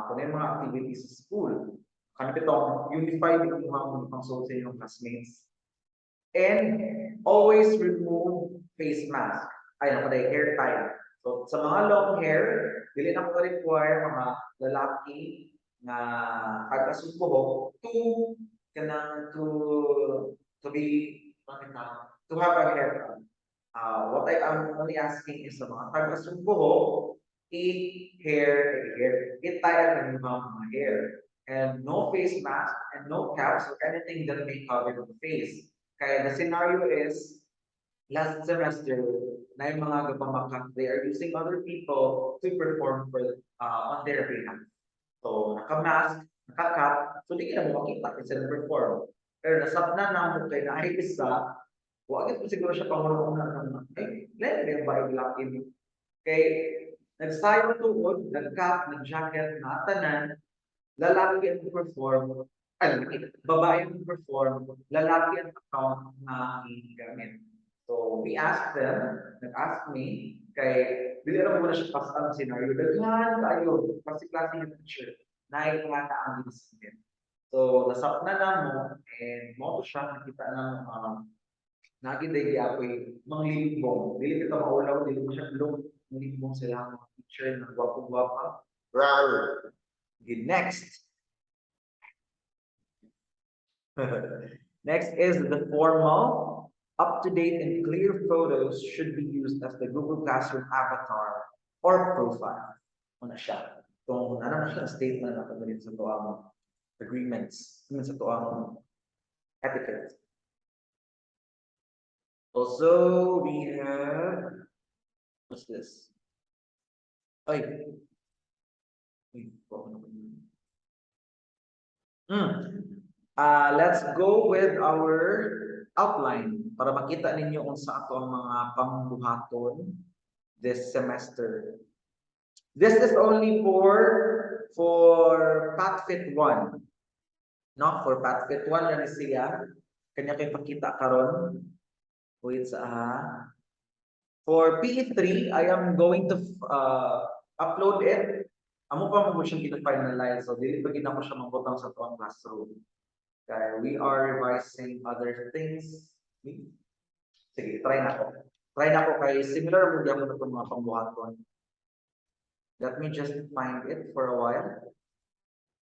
kung may mga activities sa school. Kanipitong unified yung mga pang-solve sa inyong classmates. And always remove face mask. Ay, hair tie. So, sa mga long hair, dili na ko require mga lalaki na pag-asumpuho to be to have a haircut. What I am only asking is sa mga taga-sumpuho, i-tie ang mga hair. And no face mask and no caps or anything that may cover the face. Kaya the scenario is, last semester, na yung mga gapamakak, they are using other people to perform on their behalf. So, naka-mask, naka-cap, so di ka na mo makita kasi na-perform. Pero nasap na mo kay na isa, wag ito siguro siya pangulong na let me buy black in. Kay, nagsayo tuod, nag-cap, nag-jacket, natanan, lalaki ang perform, babae ang perform, lalaki ang account na gamit. So, we asked them, nag-ask me, kay, dili na muna siya pass ang scenario, daghan kayo, kasi klase yung teacher, na yung mga taang din. So, nasap na mo, and mo siya, nakita na naging ako'y mga limbong. Dili kita maulaw, dili mo siya blong, limbong sila mga teacher na gwapong-gwapa. Rar! Okay, next. Next is the formal. Up-to-date and clear photos should be used as the Google Classroom avatar or profile. Ano siya? Itong, ano na siya, statement na kagalit sa tuwang agreements, sa tuwang etiquette. Also, we have, what's this? Ay, let's go with our outline para makita ninyo kung sa ato ang mga pambuhaton this semester. This is only for PATHFit 1. No, for PATHFit 1 yan siya. Kanya kayo pakita karon. Wait sa for PE3, I am going to upload it. Amo pa mo siyang gina-finalize. So, dili pa gina ko siya mabutang sa tuwang classroom. Okay, we are revising other things. Sige, try na ko. Try na ko kay similar mo diyan na itong mga pangbuhaton. Let me just find it for a while.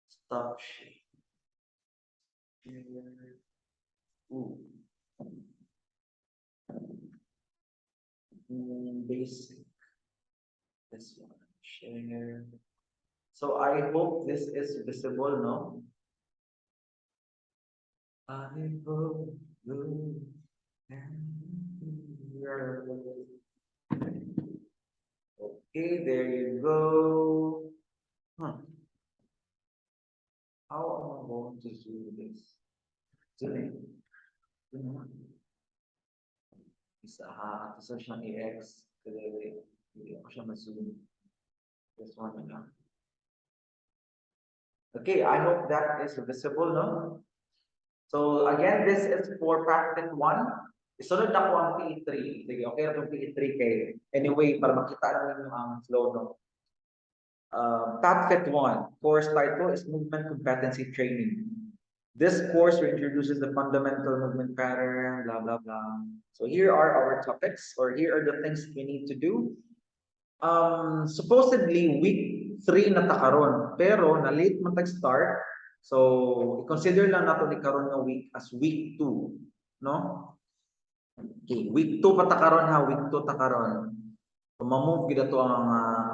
Stop share. Basic. This one. Share. So I hope this is visible, no? I hope you okay, there you go. How am I going to do this? Isa ha, isa siyang i-X. Hindi ako siya ma-zoom. This one na. Okay, I hope that is visible, no? So again, this is for practice 1. Isunod na ko ang PE3. Sige, okay na itong PE3 kay anyway, para makita namin yung ang flow, no? PATHFit 1, course title is Movement Competency Training. This course introduces the fundamental movement pattern, blah, blah, blah. So here are our topics, or here are the things we need to do. Supposedly, week 3 na ta karon, pero na-late man tag-start. So, i-consider lang nato ni karon nga week as week 2, no? Okay, week 2 pa ta karon ha, week 2 ta karon. Ma-move gid ato ang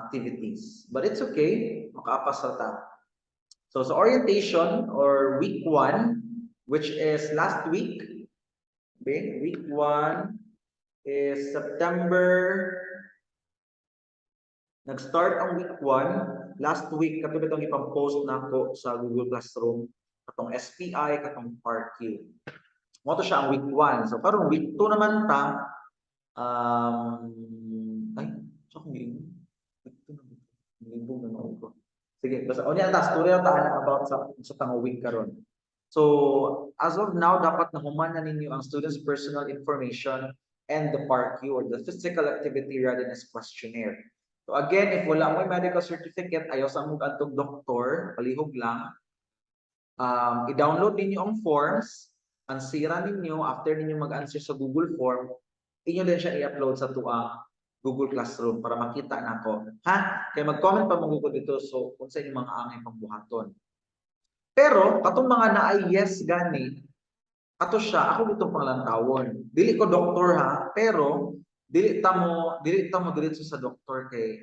activities. But it's okay, makaapas ra ta. So sa orientation or week 1, which is last week, okay, week 1 is September. Nag-start ang week 1, last week, katulad itong ipang-post na ko sa Google Classroom, katong SPI, katong PARQ. Mo to siya ang week 1. So karon week 2 naman ta, so kung week 2 na ko. Sige, basta unya ta story ta about sa tang week karon. So as of now, dapat nahuman na ninyo ang students' personal information and the PARQ or the physical activity readiness questionnaire. So again, if wala mo medical certificate, ayaw sa mong antog doktor, palihog lang. I-download ninyo ang forms, ansira ninyo, after ninyo mag-answer sa Google Form, inyo din siya i-upload sa tuang Google Classroom para makita na ko. Ha? Kaya mag-comment pa mo ko dito so kung sa inyong mga angay pangbuhaton. Pero, katong mga na-ay yes gani, kato siya, ako ditong panglantawon. Dili ko doktor ha, pero dili ta mo diretso sa doktor kay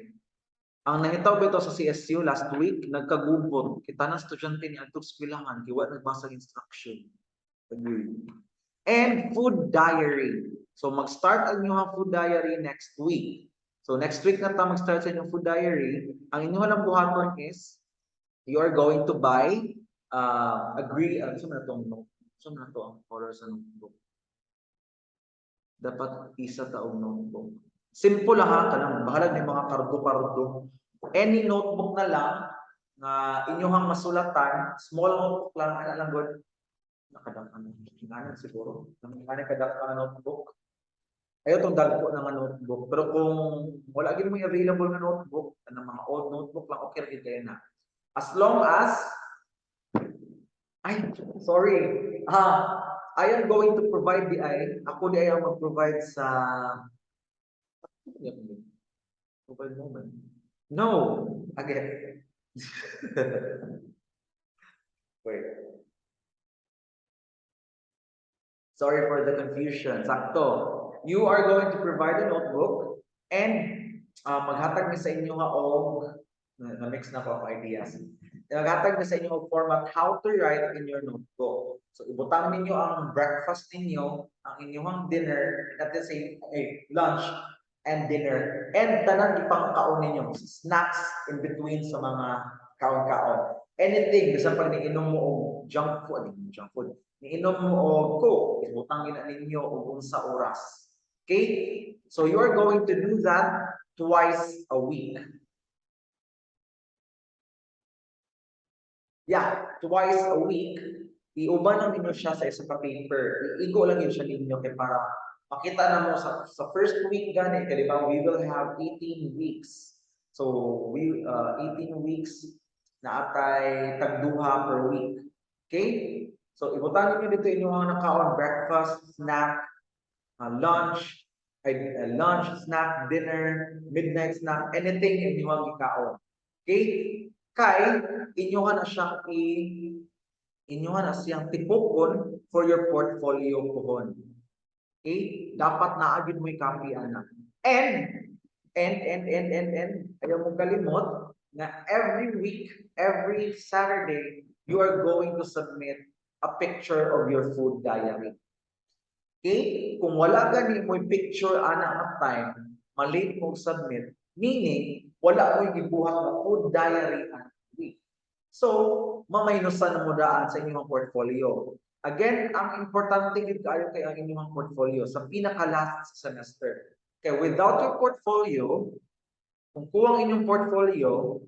ang nahitaw bito sa CSU last week, nagkagubot. Kita na estudyante ni adtong eskwelahan, kiwa nagbasa instruction. And food diary. So mag-start ang inyong food diary next week. So next week na ta mag-start sa inyong food diary. Ang inyong lang buhaton is you are going to buy so na to ang color sa notebook. Dapat isa ta og notebook. Simple lang ha, kanang bahalag ni mga kardo-kardo. Any notebook na lang nga inyong masulatan, small notebook lang, ana lang god. Nakadang ano siguro. Nakadang kadang notebook. Ayaw itong dagpo ng notebook. Pero kung wala gid mo available na notebook, ng mga old notebook lang, okay rin kayo na. As long as, I am going to provide ako di ay ang mag-provide sa, provide moment. No, again. Wait. Sorry for the confusion. Sakto. You are going to provide a notebook and maghatag ni sa inyo nga og na-mix na ko ang ideas. Maghatag ni sa inyo og format how to write in your notebook. So ibutang ninyo ang breakfast ninyo, ang inyong dinner, at the same lunch and dinner, and tanan ipangkaon ninyo, snacks in between sa mga kaon-kaon. Anything, bisan pag niinom mo og junk food, niinom mo og Coke, ibutang gina ninyo og unsa oras. Okay? So you are going to do that twice a week. Yeah, twice a week. Iuban lang ninyo siya sa isang paper. Iigo lang yun siya ninyo kay para makita na mo sa first week gani, kaya diba, we will have 18 weeks. So, 18 weeks na atay tagduha per week. Okay? So, ibutan niyo dito inyong nakaon, breakfast, snack, lunch, snack, dinner, midnight snack, anything inyong gikaon. Okay? Kay, inyong na siyang tipokon for your portfolio pohon. Okay? Dapat naagin mo yung copy ana. And ayaw mong kalimot na every week, every Saturday, you are going to submit a picture of your food diary. Okay? Kung wala gani mo yung picture ana at time, malate mo submit, meaning wala mo yung gibuhat na food diary at week. So, mamainusan mo daan sa inyong portfolio. Again, ang importante gid kayo kay ang inyong portfolio sa pinaka-last semester. Okay, without your portfolio, kung kuwang inyong portfolio,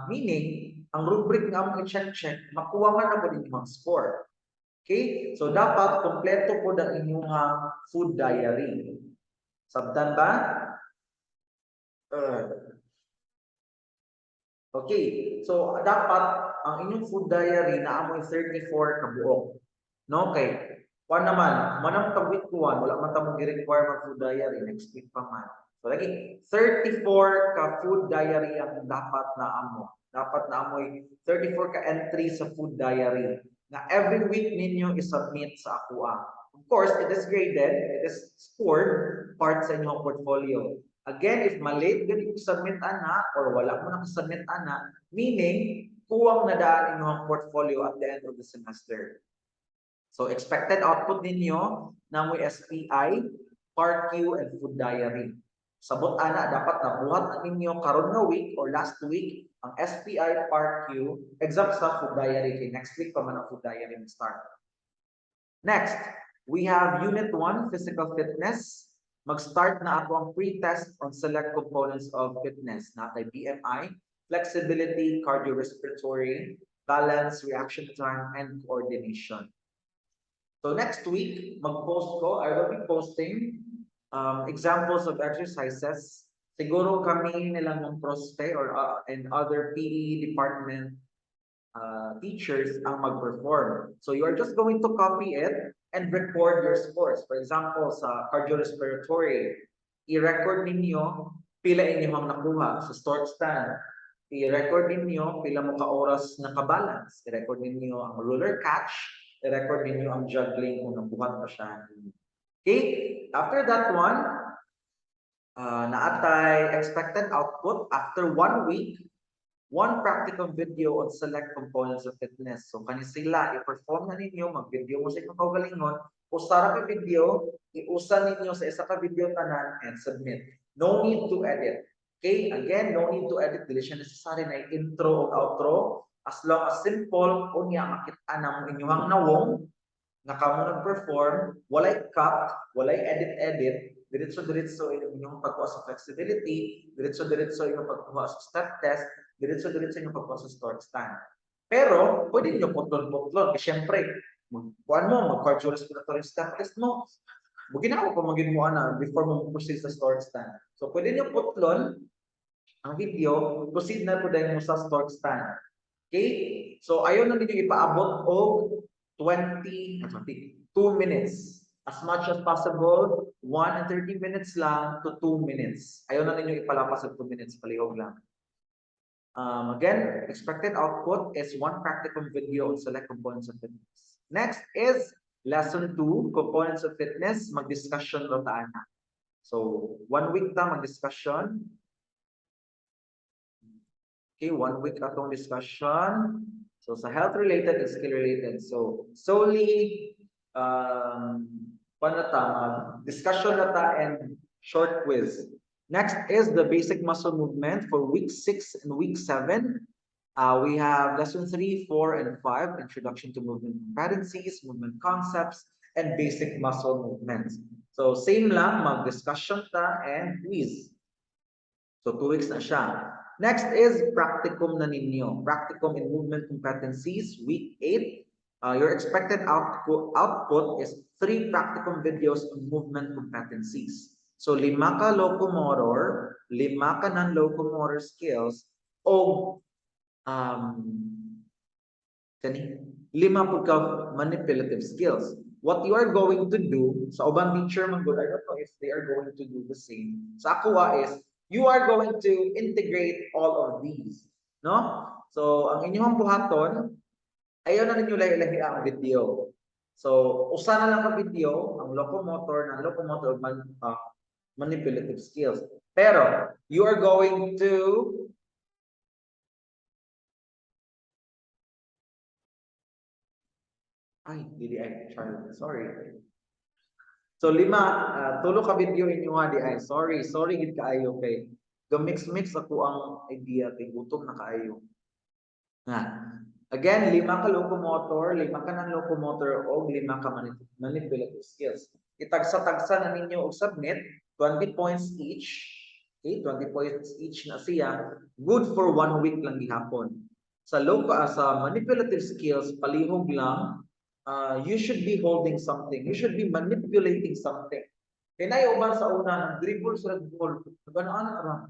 meaning, ang rubric nga mo i-check, makuha man na po din yung score. Okay? So, dapat kompleto po ang inyong food diary. Sabtan ba? Okay. So, dapat ang inyong food diary na amoy 34 kabuok. No? Okay. Kuan naman, manang tawid kuwan, wala man ta mag-require mag food diary, next week pa man. So, lagi, 34 ka food diary ang dapat na amo. Dapat na amoy 34 ka entry sa food diary na every week ninyo i-submit sa AKUA. Of course, it is graded, it is scored part sa inyong portfolio. Again, if malate gani yung submit ana or wala mo na submit ana, meaning kuwang na daan inyong portfolio at the end of the semester. So expected output ninyo na mo SPI, PARQ, and food diary. Sabot ana dapat nabuhat na ninyo karon nga week or last week ang SPI, PARQ, exam sa food diary kay next week pa man ang food diary mo start. Next, we have Unit 1, Physical Fitness. Mag-start na ato ang pre-test on select components of fitness. Natay BMI, flexibility, cardiorespiratory, balance, reaction time, and coordination. So next week, mag-post ko, I will be posting examples of exercises. Siguro kami nilang ng prospe or and other PE department teachers ang mag-perform. So you are just going to copy it and record your scores. For example, sa cardiorespiratory, i-record ninyo pila inyong nakuha sa start stand. I-record ninyo pila mo ka-oras nakabalance. I-record ninyo ang ruler catch. I-record ninyo ang juggling kung nabuhat pa siya. Okay? After that one, naatay expected output after 1 week, one practical video on select components of fitness. So, kani sila, i-perform na ninyo, mag-video mo sa inyong kaugalingon, usara ka video, iusa ninyo sa isa ka video tanan, and submit. No need to edit. Okay? Again, no need to edit. Dili siya necessary na intro o outro. As long as simple, unya makita na mo inyong nawong, nga kamo nag-perform, walay cut, walay edit-edit, diretso-diretso inyong pagkuha sa flexibility, diretso-diretso inyong pagkuha sa step test, diretso-diretso inyong pagkuha sa start stand. Pero, pwede niyo putlon-putlon. Kasi syempre, kuhaan mo, mag-cardiorespiratory step test mo. Bugin ako kung maging mo na before mo proceed sa start stand. So, pwede niyo putlon ang video, proceed na po dahil mo sa start stand. Okay? So, ayaw na ninyo ipaabot o 2 minutes. As much as possible, 1 and 30 minutes lang to 2 minutes. Ayaw na ninyo ipalapas sa 2 minutes, palihog lang. Again, expected output is one practical video on select components of fitness. Next is lesson 2, components of fitness, mag-discussion lo taan na. So, 1 week ta mag-discussion. Okay, 1 week atong discussion. So, sa health-related and skill-related. So, solely, discussion na ta and short quiz. Next is the basic muscle movement for week 6 and week 7. We have lesson 3, 4, and 5, introduction to movement competencies, movement concepts, and basic muscle movements. So, same lang, mag-discussion ta and quiz. So, 2 weeks na siya. Next is practicum na ninyo. Practicum in movement competencies, week 8. Your expected output is 3 practicum videos on movement competencies. So, 5 ka locomotor, 5 ka non-locomotor skills, o 5 po ka manipulative skills. What you are going to do, sa ubang teacher man good, I don't know if they are going to do the same. Sa AKUA is, you are going to integrate all of these. No? So, ang inyong buhaton, ayaw na ninyo lahi-lahi ang video. So, usa na lang ka video, ang locomotor, non-locomotor, manipulative skills. Pero, you are going to sorry. So, 5, tulo ka video inyo di ay. Sorry gid kaayo kay gamix-mix ako ang idea kay gutom na kaayo. Again, 5 ka locomotor, 5 ka non-locomotor, o 5 ka manipulative skills. Itagsa-tagsa na ninyo og submit, 20 points each. Okay, 20 points each na siya. Good for 1 week lang gihapon. Sa sa manipulative skills, palihog lang, you should be holding something. You should be manipulating something. Kaya uban sa una, dribble sa goal. Ganaan ra.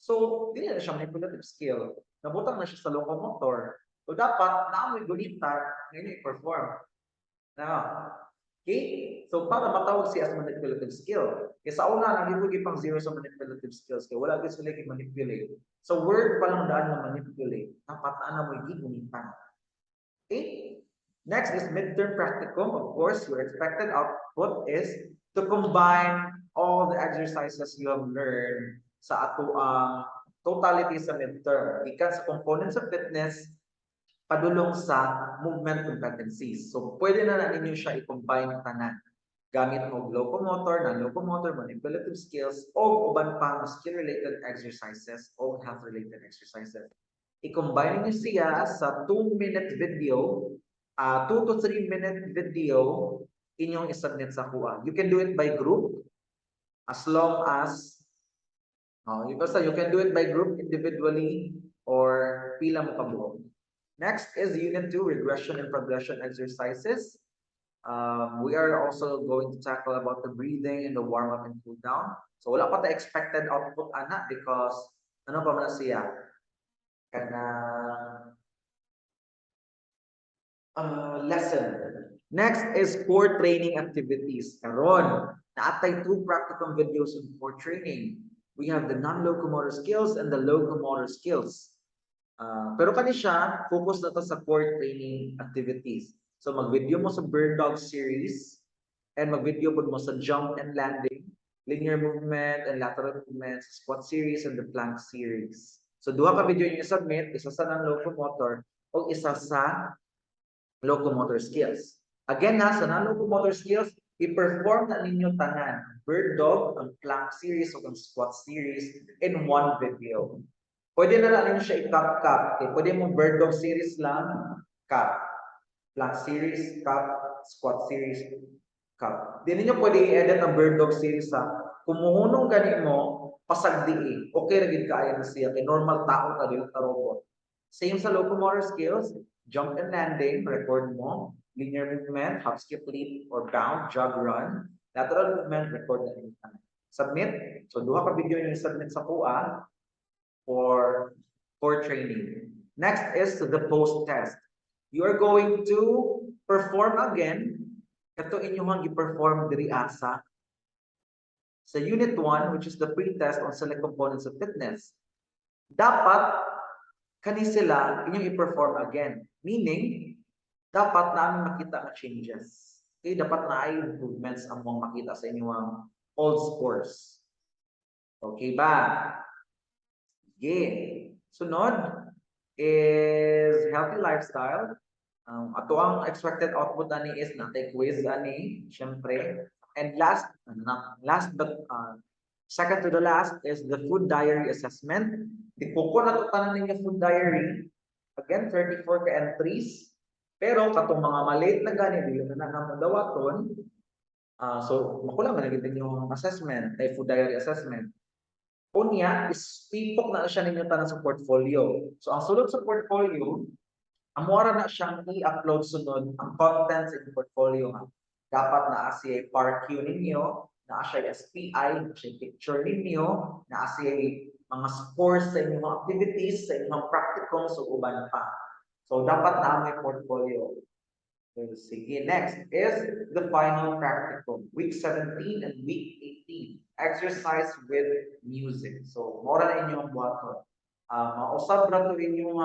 So, dili na siya manipulative skill. Nabutang na siya sa locomotor. So, dapat naamoy gunita ngayon i-perform. Now, okay? So, para matawag siya as manipulative skill. Kaya sa una, nagigugay pang zero sa manipulative skills. Kaya wala gusto like manipulate. So, word pa lang daan na manipulate. Dapat na mo i-gunita. Okay? Next is midterm practicum. Of course, your expected output is to combine all the exercises you have learned sa atuang totality sa midterm. Ikan sa components of fitness, padulong sa movement competencies. So, pwede na ninyo siya i-combine tanan. Gamit mo locomotor, non-locomotor, manipulative skills, o uban pa skill-related exercises o health-related exercises. I-combine niyo siya sa 2-minute video, 2 to 3-minute video inyong isubmit sa kuha. You can do it by group as long as you can do it by group, individually, or pila mo kabuo. Next is Unit 2, regression and progression exercises. We are also going to tackle about the breathing and the warm-up and cool-down. So wala pa ta expected output ana because ano pa man siya? Lesson. Next is core training activities. Karon, naatay 2 practicum videos on core training. We have the non-locomotor skills and the locomotor skills. Pero kani siya, focus na to sa core training activities. So mag-video mo sa bird dog series and mag-video mo sa jump and landing, linear movement and lateral movements, squat series and the plank series. So duha ka video yung submit, isa sa non-locomotor o isa sa locomotor skills. Again na, sa non-locomotor skills, i-perform na ninyo tanan. Bird dog, ang plank series o ang squat series in 1 video. Pwede na lang ninyo siya i-cut-cut. Okay? Pwede mo bird dog series lang, cut. Plank series, cut. Squat series, cut. Di ninyo pwede i-edit ang bird dog series sa kumuhunong gani mo, pasagdi okay na gid kaayo na siya. Kay normal tao ka, dili ta robot. Same sa locomotor skills, jump and landing, record mo. Linear movement, hop, skip, leap, or bound, jog, run. Lateral movement, record na rin. Submit. So, duha ka video yung submit sa kuha for training. Next is the post-test. You are going to perform again. Ito inyong i-perform diri asa sa Unit 1, which is the pre-test on select components of fitness. Dapat kani sila inyong i-perform again. Meaning, dapat namin makita ang changes. Okay, dapat na ay improvements ang mong makita sa inyong old scores. Okay ba? Okay. Sunod is healthy lifestyle. Ato ang expected output ani is natay quiz ani, syempre. And but second to the last is the food diary assessment. Di ko na to tanan ninyo food diary. Again, 34 ka entries. Pero katong mga malate na gani dili na namo dawaton. So makulang na gid yung assessment, ay food diary assessment. Unya is pipok na siya ninyo tanan sa portfolio. So ang sulod sa portfolio, amora na siyang i-upload sunod ang contents in portfolio nga. Dapat na siya PARQ ninyo, na siya SPI, na siya picture ninyo, na siya mga scores sa inyong activities, sa inyong practicums o uban pa. So dapat na may portfolio. So, sige, next is the final practicum, week 17 and week 18. Exercise with music. So, mora na inyong buhaton. Mausap na to inyong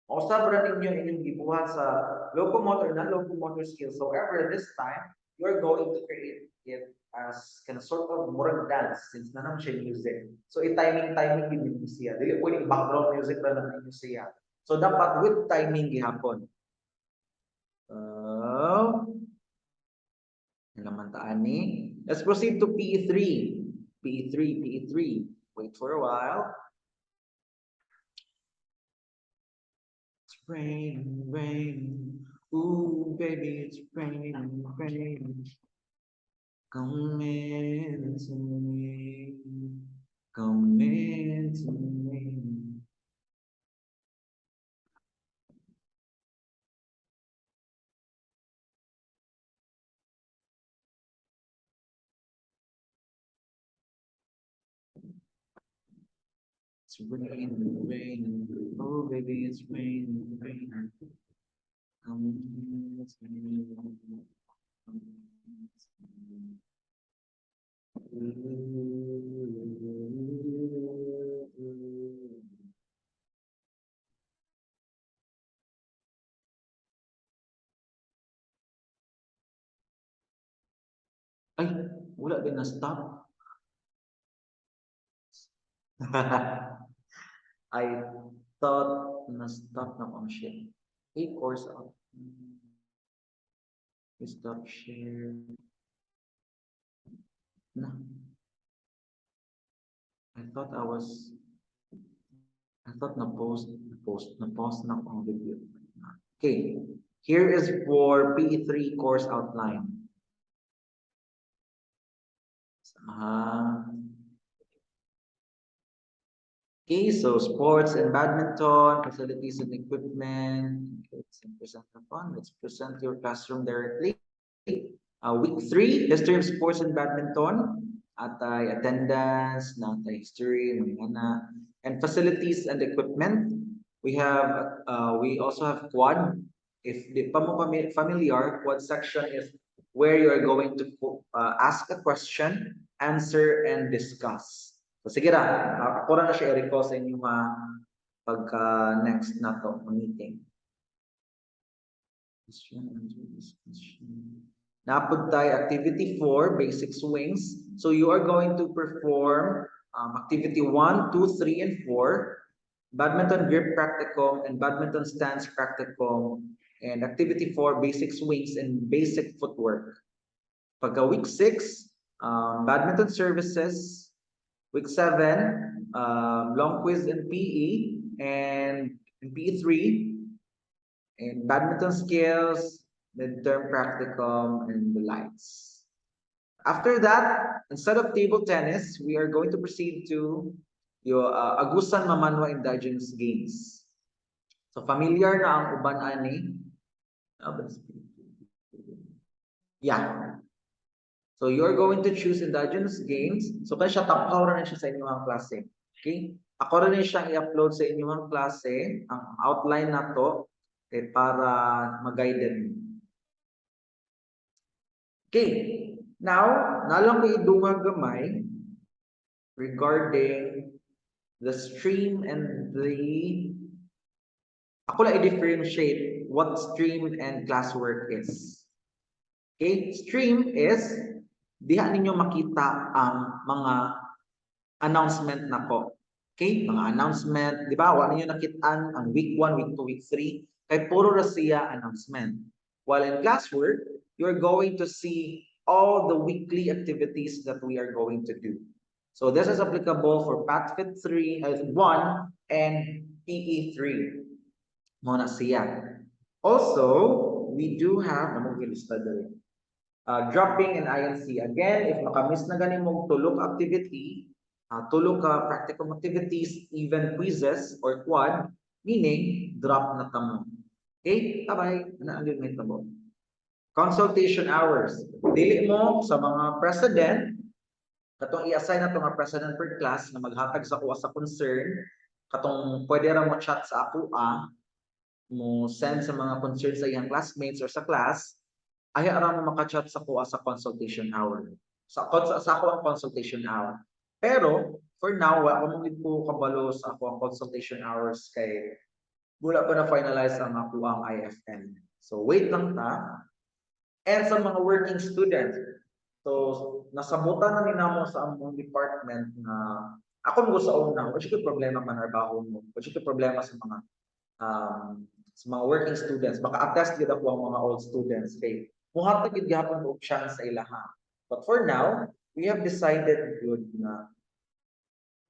mausap na ninyo inyong gibuhat sa locomotor na locomotor skills. However, this time, you're going to create it as kind of sort of murag dance since na naman siya music. So, i-timing din siya. Dili pwedeng background music na lang ninyo siya. So, dapat with timing gihapon. Naman taan ni. Let's proceed to PE3. PE3. Wait for a while. raining, raining. Ooh, baby, it's raining, raining. Come into me. Come into me. It's raining, raining. Oh, baby, it's raining, raining. Come into me. Come into me. Ay, wala din na-stop. I thought na-stop na kung share. Hey, course out. Stop share. Na. I thought na-post na akong video. Okay, here is for PE3 course outline. Okay, so sports and badminton, facilities and equipment. Let's present the fun. Let's present your classroom directly. Week 3, history of sports and badminton. Atay attendance, natay history, mga and facilities and equipment. We also have quad. If di pa mo familiar, quad section is where you are going to ask a question, answer, and discuss. So sige ra, ako na siya i-recall sa inyo pagka next na to meeting. Napod tayo activity 4, basic swings. So you are going to perform activity 1, 2, 3, and 4. Badminton grip practicum and badminton stance practicum. And activity 4, basic swings and basic footwork. Pagka week 6, badminton services. Week 7, long quiz in PE and in PE3. And badminton skills, midterm practicum, and the lights. After that, instead of table tennis, we are going to proceed to your Agusan Mamanwa Indigenous Games. So familiar na ang uban ani. Yeah. So you're going to choose indigenous games. So kaya siya tapaw na siya sa inyong klase. Okay? Ako rin siyang i-upload sa inyong klase. Ang outline na to para mag-guided. Okay. Now, nalang ko idungag gamay regarding the stream and the ako lang i-differentiate what stream and classwork is. Okay? Stream is diha ninyo makita ang mga announcement na po. Okay? Mga announcement, di ba? Wala ninyo nakitaan ang week 1, week 2, week 3, kay puro ra siya announcement. While in classwork, you're going to see all the weekly activities that we are going to do. So this is applicable for PATHFit 1 and PE3. Muna siya. Also, we do have, dropping and INC. Again, if makamiss na ganin mong tulog activity, tulog ka practical activities, even quizzes or quad, meaning drop na tamo. Okay? Bye-bye. Ano may tamo? Consultation hours. Dili mo sa mga president, katong i-assign na to nga president per class na maghatag sa kuha sa concern, katong pwede ra mo chat sa ako mo send sa mga concern sa iyang classmates or sa class, ay ara mo maka-chat sa kuha sa consultation hour. Sa ako ang consultation hour. Pero for now, wala ko mong po kabalo sa ako ang consultation hours kay wala pa na finalize ang ako ang IFN. So wait lang ta. And sa mga working students, so nasabutan na ninamo sa among department na ako mo sa una, what's yung problema manarbaho mo? What's yung problema sa mga working students? Baka attest gid ako ang mga old students kay muhatag gid gyapon og chance sa ilaha. But for now, we have decided good na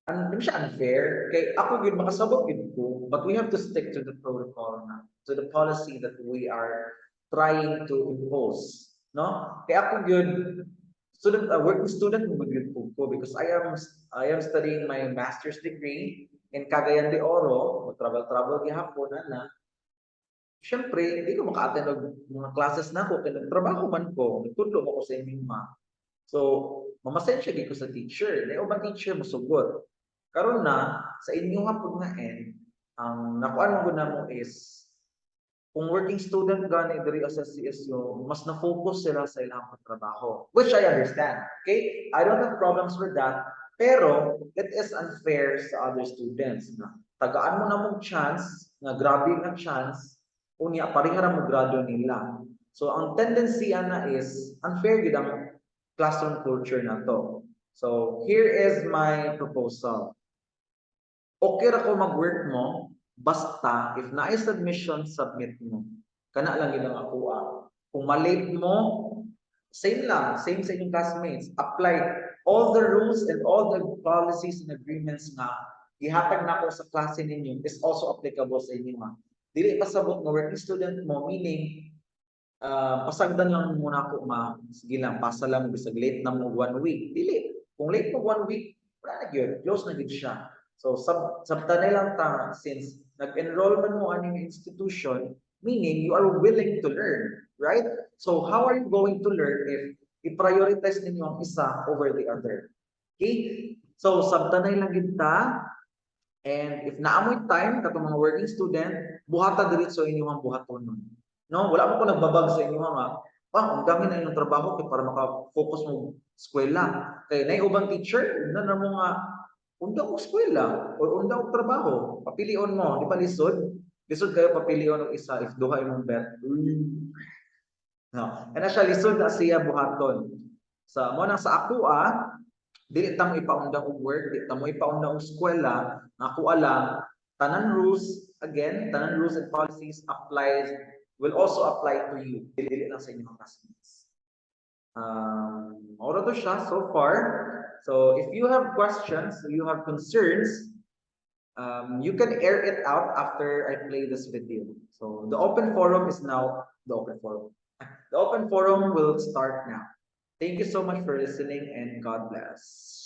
Hindi siya unfair. Kay ako yun, makasabot yun ko, but we have to stick to the protocol na, to the policy that we are trying to impose. No? Kaya ako yun, working student mo yun ko because I am studying my master's degree in Cagayan de Oro, travel gihapon na. Siyempre, hindi ko maka-attend og mga classes na ako, kaya nagtrabaho man ko, nagtudlo ako sa inyong So, mamasensya gid ko sa teacher. Na ubang teacher mosugot. Karon na sa inyo nga pud nga end, ang nakuan mo na mo is kung working student gani diri sa CSU, mas na-focus sila sa ilang trabaho. Which I understand. Okay? I don't have problems with that. Pero it is unfair sa other students na tagaan mo na mong chance, na grabe nga chance, unya pareha ra mo grado nila. So ang tendency ana is unfair gid ang classroom culture na to. So here is my proposal. Okay ra ko mag-work mo, basta if na submission, submit mo. Kana lang yun ang ako. Kung malate mo, same lang, same sa inyong classmates. Apply all the rules and all the policies and agreements nga ihatag na ako sa klase ninyo is also applicable sa inyo. Dili pasabot nga working student mo, meaning pasagdan lang muna ako sige lang, pasa lang mo bisag late na mo 1 week. Dili. Kung late mo 1 week, wala na yun. Close na yun siya. So, sabtanay lang ta, since nag-enroll man mo aning institution, meaning you are willing to learn, right? So, how are you going to learn if i-prioritize ninyo ang isa over the other? Okay? So, sabtanay lang kita, and if naamoy time, katong mga working student, buhata diretso inyong buhaton nun. No, wala mo ko nagbabag sa inyo nga, ang dami na inyong trabaho kay para maka-focus mo eskwela. Kay nay ubang teacher, na mo nga unda ko eskwela o unda ko trabaho, papilion mo, di ba lisod? Lisod kayo papilion ng isa if duha imong bet. No. Ana siya lisod na siya buhaton. Sa mo nang sa ako dili ta mo ipaunda og work, dili ta mo ipaunda og eskwela, ako alam tanan rules again, tanan rules and policies will also apply to you. Dili lang sa inyong classmates. All to siya so far. So if you have questions, you have concerns, you can air it out after I play this video. So the open forum is now the open forum. The open forum will start now. Thank you so much for listening and God bless.